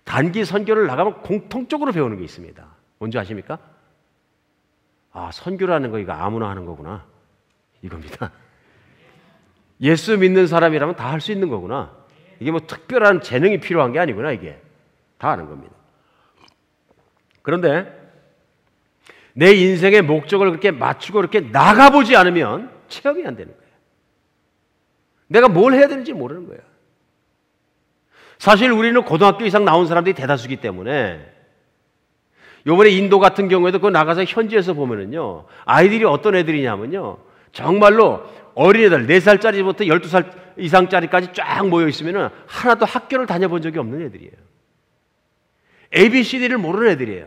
단기 선교를 나가면 공통적으로 배우는 게 있습니다. 뭔지 아십니까? 아, 선교라는 거 이거 아무나 하는 거구나. 이겁니다. 예수 믿는 사람이라면 다 할 수 있는 거구나. 이게 뭐 특별한 재능이 필요한 게 아니구나. 이게 다 아는 겁니다. 그런데 내 인생의 목적을 그렇게 맞추고 그렇게 나가보지 않으면 체험이 안 되는 거예요. 내가 뭘 해야 되는지 모르는 거예요. 사실 우리는 고등학교 이상 나온 사람들이 대다수기 때문에 요번에 인도 같은 경우에도 그거 나가서 현지에서 보면은요, 아이들이 어떤 애들이냐면요, 정말로 어린애들 4살짜리부터 12살 이상짜리까지 쫙 모여 있으면은 하나도 학교를 다녀본 적이 없는 애들이에요. ABCD를 모르는 애들이에요.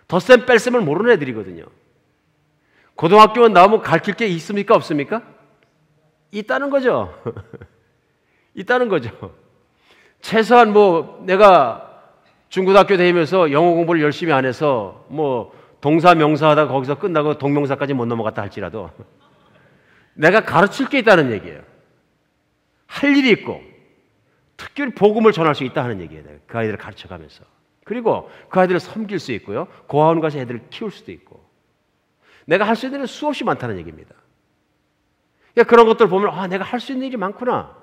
덧셈 뺄셈을 모르는 애들이거든요. 고등학교 나오면 가르칠 게 있습니까? 없습니까? 있다는 거죠. 있다는 거죠. 최소한 뭐 내가 중고등학교 다니면서 영어 공부를 열심히 안 해서 뭐 동사 명사 하다가 거기서 끝나고 동명사까지 못 넘어갔다 할지라도 내가 가르칠 게 있다는 얘기예요. 할 일이 있고 특별히 복음을 전할 수 있다 하는 얘기예요. 그 아이들을 가르쳐가면서. 그리고 그 아이들을 섬길 수 있고요. 고아원 가서 애들을 키울 수도 있고 내가 할 수 있는 일은 수없이 많다는 얘기입니다. 그러니까 그런 것들 보면 아, 내가 할 수 있는 일이 많구나.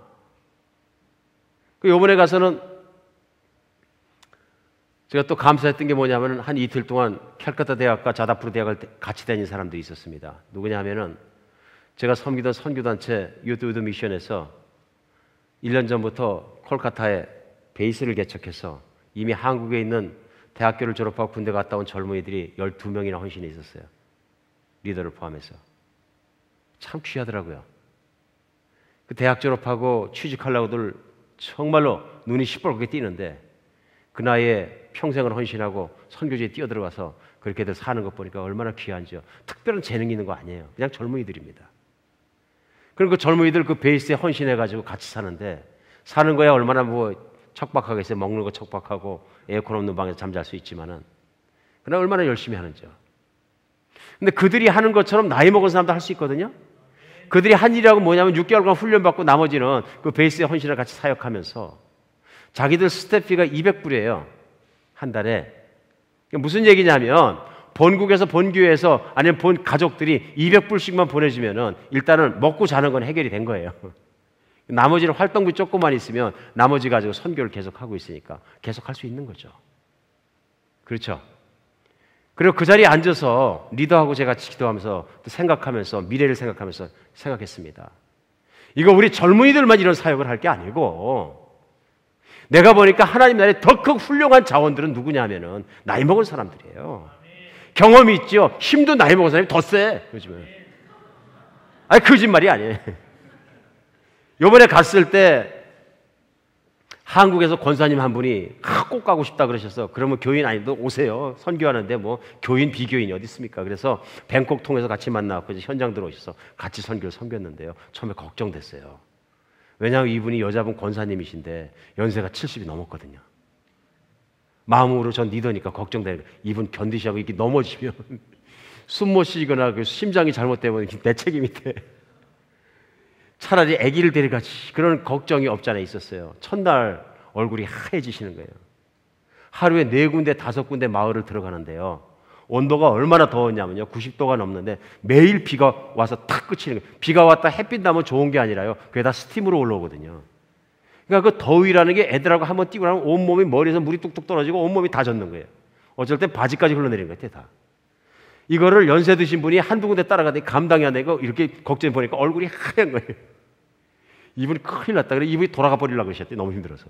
이번에 가서는 제가 또 감사했던 게 뭐냐면 한 이틀 동안 캘커타 대학과 자다프르 대학을 같이 다닌 사람들이 있었습니다. 누구냐 하면은 제가 섬기던 선교단체 유드 미션에서 1년 전부터 콜카타에 베이스를 개척해서 이미 한국에 있는 대학교를 졸업하고 군대 갔다 온 젊은이들이 12명이나 헌신해 있었어요. 리더를 포함해서. 참 귀하더라고요. 그 대학 졸업하고 취직하려고들 정말로 눈이 시뻘겋게 띄는데 그 나이에 평생을 헌신하고 선교지에 뛰어들어가서 그렇게들 사는 것 보니까 얼마나 귀한지요. 특별한 재능이 있는 거 아니에요. 그냥 젊은이들입니다. 그리고 그 젊은이들 그 베이스에 헌신해가지고 같이 사는데 사는 거야 얼마나 뭐 척박하겠어요. 먹는 거 척박하고 에어컨 없는 방에서 잠잘 수 있지만은 그러나 얼마나 열심히 하는지요. 근데 그들이 하는 것처럼 나이 먹은 사람도 할 수 있거든요. 그들이 한 일이라고 뭐냐면 6개월간 훈련받고 나머지는 그 베이스에 헌신을 같이 사역하면서 자기들 스태프비가 200불이에요. 한 달에. 무슨 얘기냐면 본국에서 본교회에서 아니면 본 가족들이 200불씩만 보내주면은 일단은 먹고 자는 건 해결이 된 거예요. 나머지는 활동비 조금만 있으면 나머지 가지고 선교를 계속하고 있으니까 계속할 수 있는 거죠. 그렇죠? 그리고 그 자리에 앉아서 리더하고 제가 기도하면서 생각하면서 미래를 생각하면서 생각했습니다. 이거 우리 젊은이들만 이런 사역을 할 게 아니고 내가 보니까 하나님 나라에 더 큰 훌륭한 자원들은 누구냐 하면은 나이 먹은 사람들이에요. 경험이 있죠. 힘도 나이 먹은 사람이 더 세. 요즘에. 아니 거짓말이 아니에요. 요번에 갔을 때 한국에서 권사님 한 분이 꼭 가고 싶다 그러셔서 그러면 교인 아니도 오세요. 선교하는데 뭐 교인 비교인이 어디 있습니까? 그래서 뱅콕 통해서 같이 만나고 이제 현장 들어오셔서 같이 선교를 섬겼는데요. 처음에 걱정됐어요. 왜냐하면 이분이 여자분 권사님이신데 연세가 70이 넘었거든요. 마음으로 전 리더니까 걱정되는 거예요. 이분 견디시고 이렇게 넘어지면 숨 못 쉬거나 그 심장이 잘못되면 내 책임이 돼. 차라리 아기를 데려가지. 그런 걱정이 없지 않아 있었어요. 첫날 얼굴이 하얘지시는 거예요. 하루에 4군데 5군데 마을을 들어가는데요. 온도가 얼마나 더웠냐면요. 90도가 넘는데 매일 비가 와서 탁 그치는 거예요. 비가 왔다 햇빛 나면 좋은 게 아니라요. 그게 다 스팀으로 올라오거든요. 그러니까 그 더위라는 게 애들하고 한번 뛰고 나면 온몸이 머리에서 물이 뚝뚝 떨어지고 온몸이 다 젖는 거예요. 어쩔 땐 바지까지 흘러내리는 것 같아요. 다. 이거를 연세 드신 분이 한두 군데 따라가더니 감당이 안 되고 이렇게 걱정해 보니까 얼굴이 하얀 거예요. 이분이 큰일 났다. 그래 이분이 돌아가 버리려고 그러셨대요. 너무 힘들어서.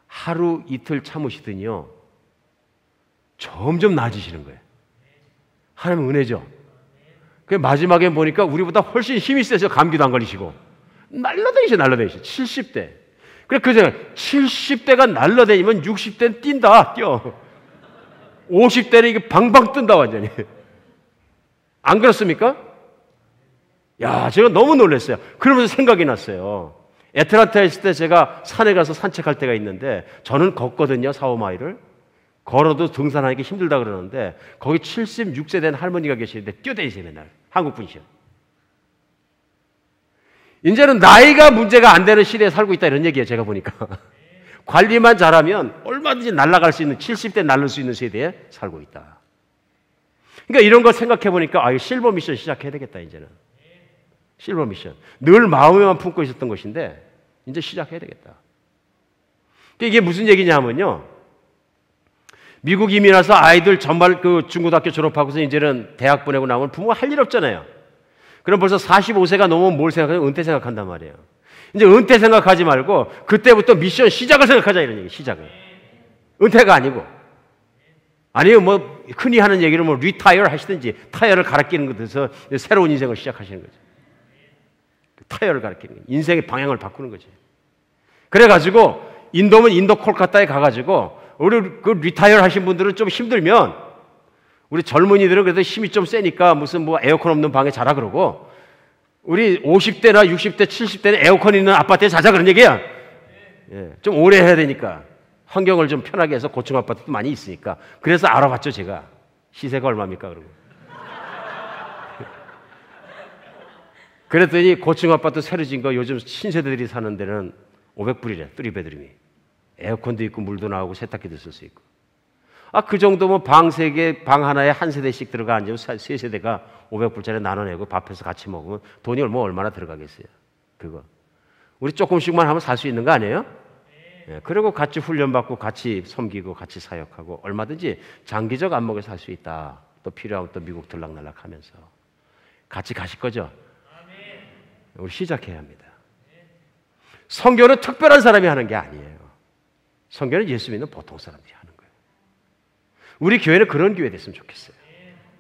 하루 이틀 참으시더니요. 점점 나아지시는 거예요. 하나님 은혜죠. 그 마지막에 보니까 우리보다 훨씬 힘이 세서 감기도 안 걸리시고 날라다니셔. 70대. 그래 그 생각 70대가 날라다니면 60대는 뛴다. 뛰어. 50대는 이게 방방 뜬다 완전히. 안 그렇습니까? 야, 제가 너무 놀랐어요. 그러면서 생각이 났어요. 애틀란타에 있을 때 제가 산에 가서 산책할 때가 있는데 저는 걷거든요. 4, 5마일을. 걸어도 등산하기 힘들다 그러는데 거기 76세 된 할머니가 계시는데 뛰어다니세요. 맨날. 한국 분이셔. 이제는 나이가 문제가 안 되는 시대에 살고 있다 이런 얘기예요. 제가 보니까. 관리만 잘하면 얼마든지 날아갈 수 있는 70대 날릴 수 있는 세대에 살고 있다. 그러니까 이런 걸 생각해 보니까 아, 실버 미션 시작해야 되겠다 이제는. 실버 미션. 늘 마음에만 품고 있었던 것인데 이제 시작해야 되겠다. 이게 무슨 얘기냐 하면요. 미국 이민 와서 아이들 전반 그 중고등학교 졸업하고서 이제는 대학 보내고 나면 부모가 할 일 없잖아요. 그럼 벌써 45세가 넘으면 뭘 생각해요? 은퇴 생각한단 말이에요. 이제 은퇴 생각하지 말고 그때부터 미션 시작을 생각하자 이런 얘기. 시작을. 은퇴가 아니고. 아니요 뭐 흔히 하는 얘기는 뭐 리타이어 하시든지 타이어를 갈아 끼는 것에서 새로운 인생을 시작하시는 거죠. 타이어를 갈아 끼는 거예요. 인생의 방향을 바꾸는 거지. 그래가지고 인도면 인도 콜카타에 가가지고 우리 그 리타이어 하신 분들은 좀 힘들면 우리 젊은이들은 그래도 힘이 좀 세니까 무슨 뭐 에어컨 없는 방에 자라 그러고 우리 50대나 60대, 70대는 에어컨 있는 아파트에 자자 그런 얘기야. 예, 좀 오래 해야 되니까 환경을 좀 편하게 해서 고층 아파트도 많이 있으니까 그래서 알아봤죠 제가. 시세가 얼마입니까 그러고. 그랬더니 고층 아파트 새로 진 거 요즘 신세대들이 사는 데는 500불이래. 3베드룸이. 에어컨도 있고 물도 나오고 세탁기도 쓸 수 있고. 아, 그 정도면 방 3개, 방 하나에 한 세대씩 들어가 앉으면 3세대가 500불짜리 나눠내고 밥해서 같이 먹으면 돈이 얼마나 들어가겠어요. 그거. 우리 조금씩만 하면 살 수 있는 거 아니에요? 예, 그리고 같이 훈련받고 같이 섬기고 같이 사역하고 얼마든지 장기적 안목에 살 수 있다. 또 필요하면 또 미국 들락날락 하면서. 같이 가실 거죠? 우리 시작해야 합니다. 선교는 특별한 사람이 하는 게 아니에요. 선교는 예수 믿는 보통 사람들이 하는 거예요. 우리 교회는 그런 교회 됐으면 좋겠어요.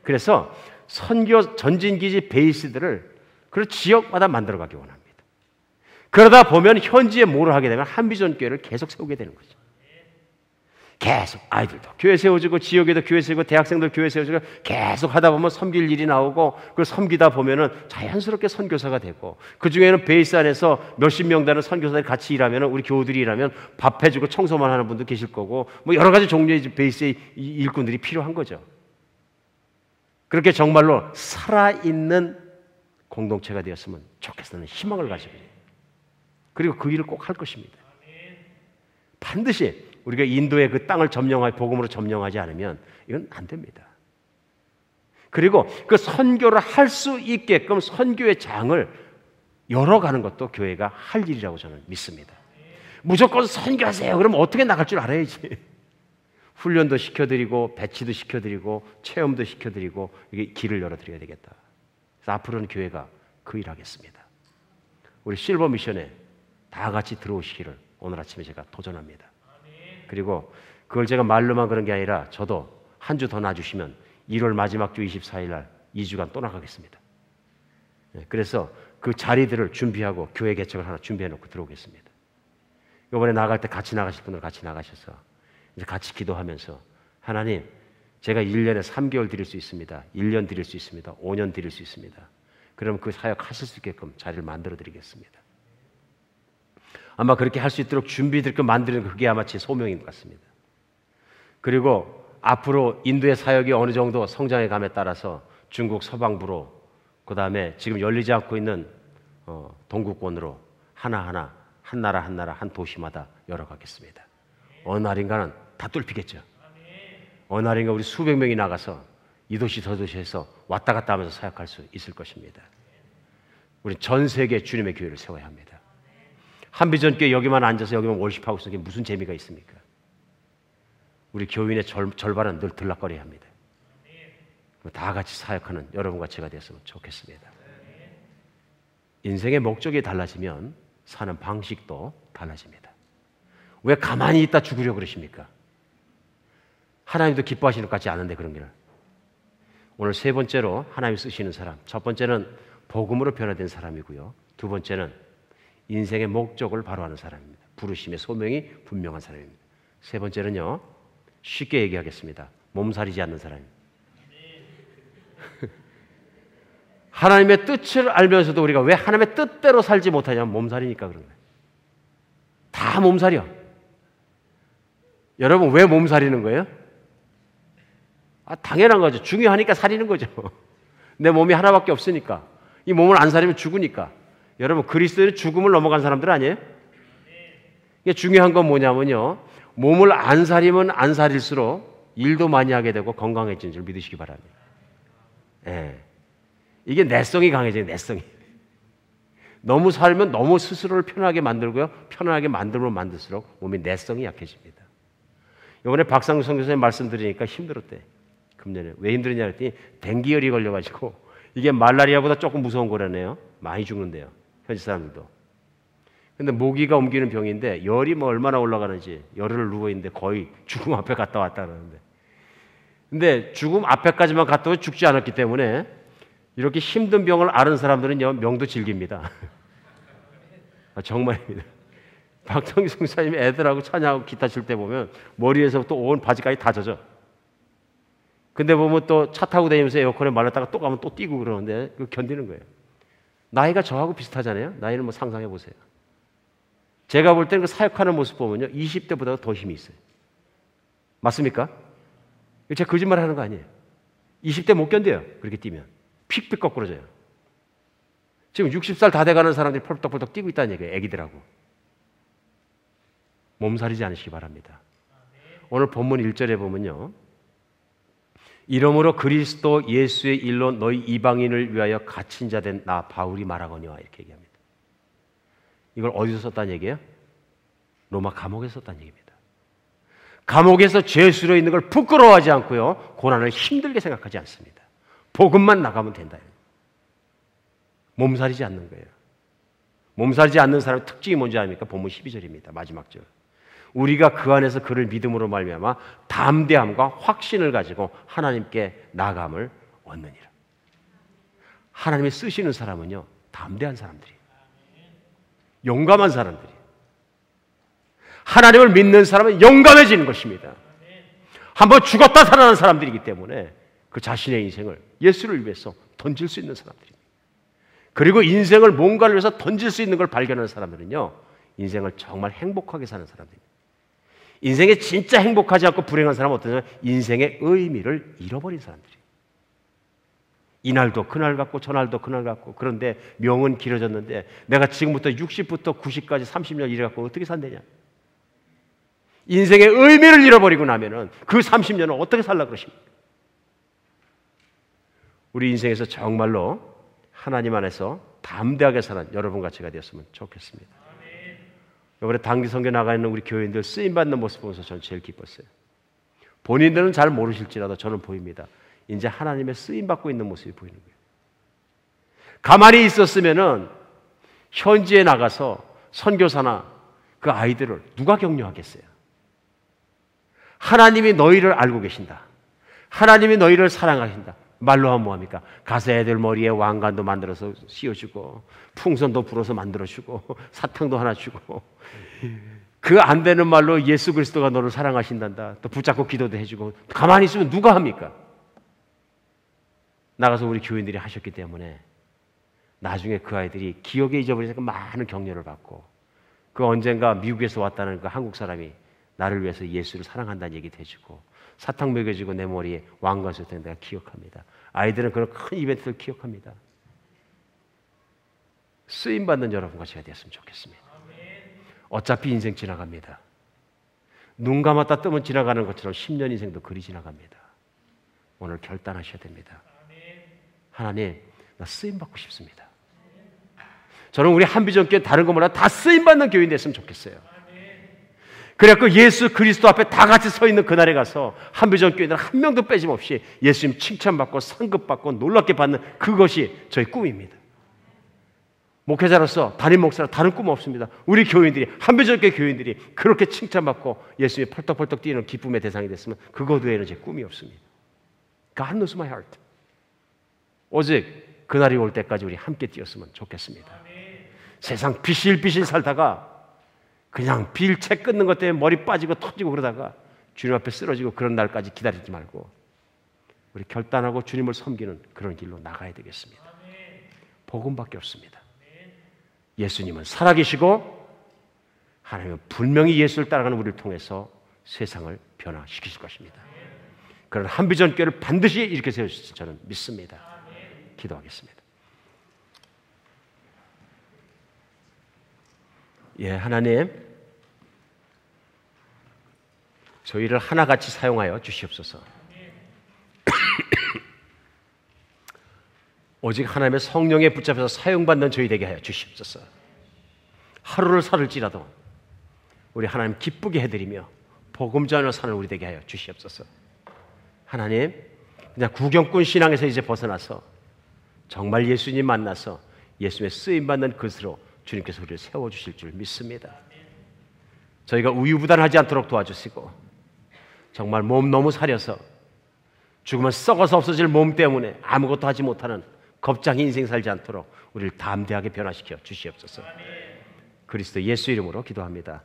그래서 선교 전진기지 베이스들을 그 지역마다 만들어가기 원합니다. 그러다 보면 현지에 뭐를 하게 되면 한비전 교회를 계속 세우게 되는 거죠. 계속 아이들도 교회 세워지고 지역에도 교회 세우고 대학생들 교회 세워지고 계속 하다 보면 섬길 일이 나오고 그걸 섬기다 보면은 자연스럽게 선교사가 되고 그 중에는 베이스 안에서 몇십 명 되는 선교사들이 같이 일하면 우리 교우들이 일하면 밥 해주고 청소만 하는 분도 계실 거고 뭐 여러 가지 종류의 베이스의 일꾼들이 필요한 거죠. 그렇게 정말로 살아있는 공동체가 되었으면 좋겠다는 희망을 가지고 그리고 그 일을 꼭 할 것입니다. 반드시 우리가 인도의 그 땅을 복음으로 점령하지 않으면 이건 안 됩니다. 그리고 그 선교를 할 수 있게끔 선교의 장을 열어가는 것도 교회가 할 일이라고 저는 믿습니다. 무조건 선교하세요. 그러면 어떻게 나갈 줄 알아야지. 훈련도 시켜드리고 배치도 시켜드리고 체험도 시켜드리고 이게 길을 열어드려야 되겠다. 그래서 앞으로는 교회가 그 일을 하겠습니다. 우리 실버 미션에 다 같이 들어오시기를 오늘 아침에 제가 도전합니다. 그리고 그걸 제가 말로만 그런 게 아니라 저도 한 주 더 놔주시면 1월 마지막 주 24일 날 2주간 또 나가겠습니다. 그래서 그 자리들을 준비하고 교회 개척을 하나 준비해 놓고 들어오겠습니다. 이번에 나갈 때 같이 나가실 분들 같이 나가셔서 이제 같이 기도하면서 하나님, 제가 1년에 3개월 드릴 수 있습니다. 1년 드릴 수 있습니다. 5년 드릴 수 있습니다. 그럼 그 사역 하실 수 있게끔 자리를 만들어 드리겠습니다. 아마 그렇게 할 수 있도록 준비될 만드는 그게 아마 제 소명인 것 같습니다. 그리고 앞으로 인도의 사역이 어느 정도 성장해 감에 따라서 중국 서방부로, 그 다음에 지금 열리지 않고 있는 동구권으로 하나하나, 한 나라 한 나라 한 도시마다 열어가겠습니다. 어느 날인가는 다 뚫히겠죠. 어느 날인가 우리 수백 명이 나가서 이 도시 저 도시에서 왔다 갔다 하면서 사역할 수 있을 것입니다. 우리 전 세계 주님의 교회를 세워야 합니다. 한비전교회 여기만 앉아서 여기만 월십하고 있는 게 무슨 재미가 있습니까? 우리 교인의 절반은 늘 들락거려야 합니다. 다 같이 사역하는 여러분과 제가 됐으면 좋겠습니다. 인생의 목적이 달라지면 사는 방식도 달라집니다. 왜 가만히 있다 죽으려고 그러십니까? 하나님도 기뻐하시는 것 같지 않은데 그런 게. 오늘 세 번째로 하나님 쓰시는 사람, 첫 번째는 복음으로 변화된 사람이고요. 두 번째는 인생의 목적을 바로하는 사람입니다. 부르심의 소명이 분명한 사람입니다. 세 번째는요, 쉽게 얘기하겠습니다. 몸살이지 않는 사람입니다. 하나님의 뜻을 알면서도 우리가 왜 하나님의 뜻대로 살지 못하냐면 몸살이니까 그런 거예요. 다 몸살이요. 여러분 왜 몸살이는 거예요? 당연한 거죠. 중요하니까 살이는 거죠. 내 몸이 하나밖에 없으니까. 이 몸을 안 살리면 죽으니까. 여러분 그리스도의 죽음을 넘어간 사람들 아니에요? 이게 중요한 건 뭐냐면요, 몸을 안 살리면 안 살릴수록 일도 많이 하게 되고 건강해지는 줄 믿으시기 바랍니다. 예. 이게 내성이 강해져요. 내성이. 너무 살면 너무 스스로를 편하게 만들고요, 편하게 만들면 만들수록 몸이 내성이 약해집니다. 이번에 박상규 선교사님 말씀드리니까 힘들었대. 금년에 왜 힘들었냐 했더니 댕기열이 걸려가지고 이게 말라리아보다 조금 무서운 거라네요. 많이 죽는데요, 현지 사람들도. 근데 모기가 옮기는 병인데 열이 뭐 얼마나 올라가는지, 열흘 누워있는데 거의 죽음 앞에 갔다 왔다 그러는데, 근데 죽음 앞에까지만 갔다 오면 죽지 않았기 때문에 이렇게 힘든 병을 앓은 사람들은요 명도 즐깁니다. 정말입니다. 박정희 성사님 애들하고 찬양하고 기타 칠 때 보면 머리에서부터 온 바지까지 다 젖어. 근데 보면 또 차 타고 다니면서 에어컨에 말렸다가 또 가면 또 뛰고 그러는데 그거 견디는 거예요. 나이가 저하고 비슷하잖아요. 나이는 뭐 상상해 보세요. 제가 볼 때는 그 사역하는 모습 보면요 20대보다 더 힘이 있어요. 맞습니까? 제가 거짓말 하는 거 아니에요. 20대 못 견뎌요. 그렇게 뛰면 픽픽 거꾸러져요. 지금 60살 다 돼가는 사람들이 펄떡펄떡 뛰고 있다는 얘기예요. 애기들하고. 몸살이지 않으시기 바랍니다. 오늘 본문 1절에 보면요, 이러므로 그리스도 예수의 일로 너희 이방인을 위하여 갇힌 자 된 나 바울이 말하거니와 이렇게 얘기합니다. 이걸 어디서 썼다는 얘기예요? 로마 감옥에서 썼다는 얘기입니다. 감옥에서 죄수로 있는 걸 부끄러워하지 않고요, 고난을 힘들게 생각하지 않습니다. 복음만 나가면 된다. 몸살이지 않는 거예요. 몸살이지 않는 사람의 특징이 뭔지 아닙니까? 본문 12절입니다. 마지막 절. 우리가 그 안에서 그를 믿음으로 말미암아 담대함과 확신을 가지고 하나님께 나아감을 얻느니라. 하나님이 쓰시는 사람은요 담대한 사람들이에요. 용감한 사람들이에요. 하나님을 믿는 사람은 용감해지는 것입니다. 한번 죽었다 살아난 사람들이기 때문에 그 자신의 인생을 예수를 위해서 던질 수 있는 사람들입니다. 그리고 인생을 뭔가를 위해서 던질 수 있는 걸 발견하는 사람들은요 인생을 정말 행복하게 사는 사람들입니다. 인생에 진짜 행복하지 않고 불행한 사람은 어떠냐? 인생의 의미를 잃어버린 사람들이에요. 이날도 그날 같고 저날도 그날 같고, 그런데 명은 길어졌는데 내가 지금부터 60부터 90까지 30년 일해갖고 어떻게 산대냐? 인생의 의미를 잃어버리고 나면은 그 30년을 어떻게 살라 그러십니까? 우리 인생에서 정말로 하나님 안에서 담대하게 사는 여러분과 제가 되었으면 좋겠습니다. 이번에 단기 선교 나가 있는 우리 교인들 쓰임받는 모습 보면서 저는 제일 기뻤어요. 본인들은 잘 모르실지라도 저는 보입니다. 이제 하나님의 쓰임받고 있는 모습이 보이는 거예요. 가만히 있었으면은 현지에 나가서 선교사나 그 아이들을 누가 격려하겠어요? 하나님이 너희를 알고 계신다. 하나님이 너희를 사랑하신다. 말로 하면 뭐합니까? 가서 애들 머리에 왕관도 만들어서 씌워주고 풍선도 불어서 만들어주고 사탕도 하나 주고 그 안 되는 말로 예수 그리스도가 너를 사랑하신단다. 또 붙잡고 기도도 해주고 가만히 있으면 누가 합니까? 나가서 우리 교인들이 하셨기 때문에 나중에 그 아이들이 기억에 잊어버리니까 많은 격려를 받고 그 언젠가 미국에서 왔다는 그 한국 사람이 나를 위해서 예수를 사랑한다는 얘기도 해주고 사탕 먹여주고 내 머리에 왕관 썼던 내가 기억합니다. 아이들은 그런 큰 이벤트를 기억합니다. 쓰임받는 여러분과 제가 되었으면 좋겠습니다. 어차피 인생 지나갑니다. 눈 감았다 뜨면 지나가는 것처럼 10년 인생도 그리 지나갑니다. 오늘 결단하셔야 됩니다. 하나님, 나 쓰임받고 싶습니다. 저는 우리 한비전교회 다른 거 몰라 다 쓰임받는 교인 됐으면 좋겠어요. 그래갖고 예수 그리스도 앞에 다 같이 서 있는 그날에 가서 한비전교회는 한 명도 빼짐없이 예수님 칭찬받고 상급받고 놀랍게 받는 그것이 저희 꿈입니다. 목회자로서 담임 목사로 다른 꿈 없습니다. 우리 교인들이 한비전교회 교인들이 그렇게 칭찬받고 예수님이 펄떡펄떡 뛰는 기쁨의 대상이 됐으면 그것 외에는 제 꿈이 없습니다. God knows my heart. 오직 그날이 올 때까지 우리 함께 뛰었으면 좋겠습니다. 세상 비실비실 살다가 그냥 빌채 끊는 것 때문에 머리 빠지고 터지고 그러다가 주님 앞에 쓰러지고 그런 날까지 기다리지 말고 우리 결단하고 주님을 섬기는 그런 길로 나가야 되겠습니다. 복음밖에 없습니다. 예수님은 살아계시고 하나님은 분명히 예수를 따라가는 우리를 통해서 세상을 변화시키실 것입니다. 그런 한비전교회를 반드시 이렇게 세우실 저는 믿습니다. 기도하겠습니다. 예, 하나님, 저희를 하나같이 사용하여 주시옵소서. 오직 하나님의 성령에 붙잡혀서 사용받는 저희 되게 하여 주시옵소서. 하루를 살을지라도 우리 하나님 기쁘게 해드리며 복음 전하며 사는 우리 되게 하여 주시옵소서. 하나님, 그냥 구경꾼 신앙에서 이제 벗어나서 정말 예수님 만나서 예수님의 쓰임받는 것으로 주님께서 우리를 세워주실 줄 믿습니다. 저희가 우유부단하지 않도록 도와주시고 정말 몸 너무 사려서 죽으면 썩어서 없어질 몸 때문에 아무것도 하지 못하는 겁장이 인생 살지 않도록 우리를 담대하게 변화시켜 주시옵소서. 그리스도 예수 이름으로 기도합니다.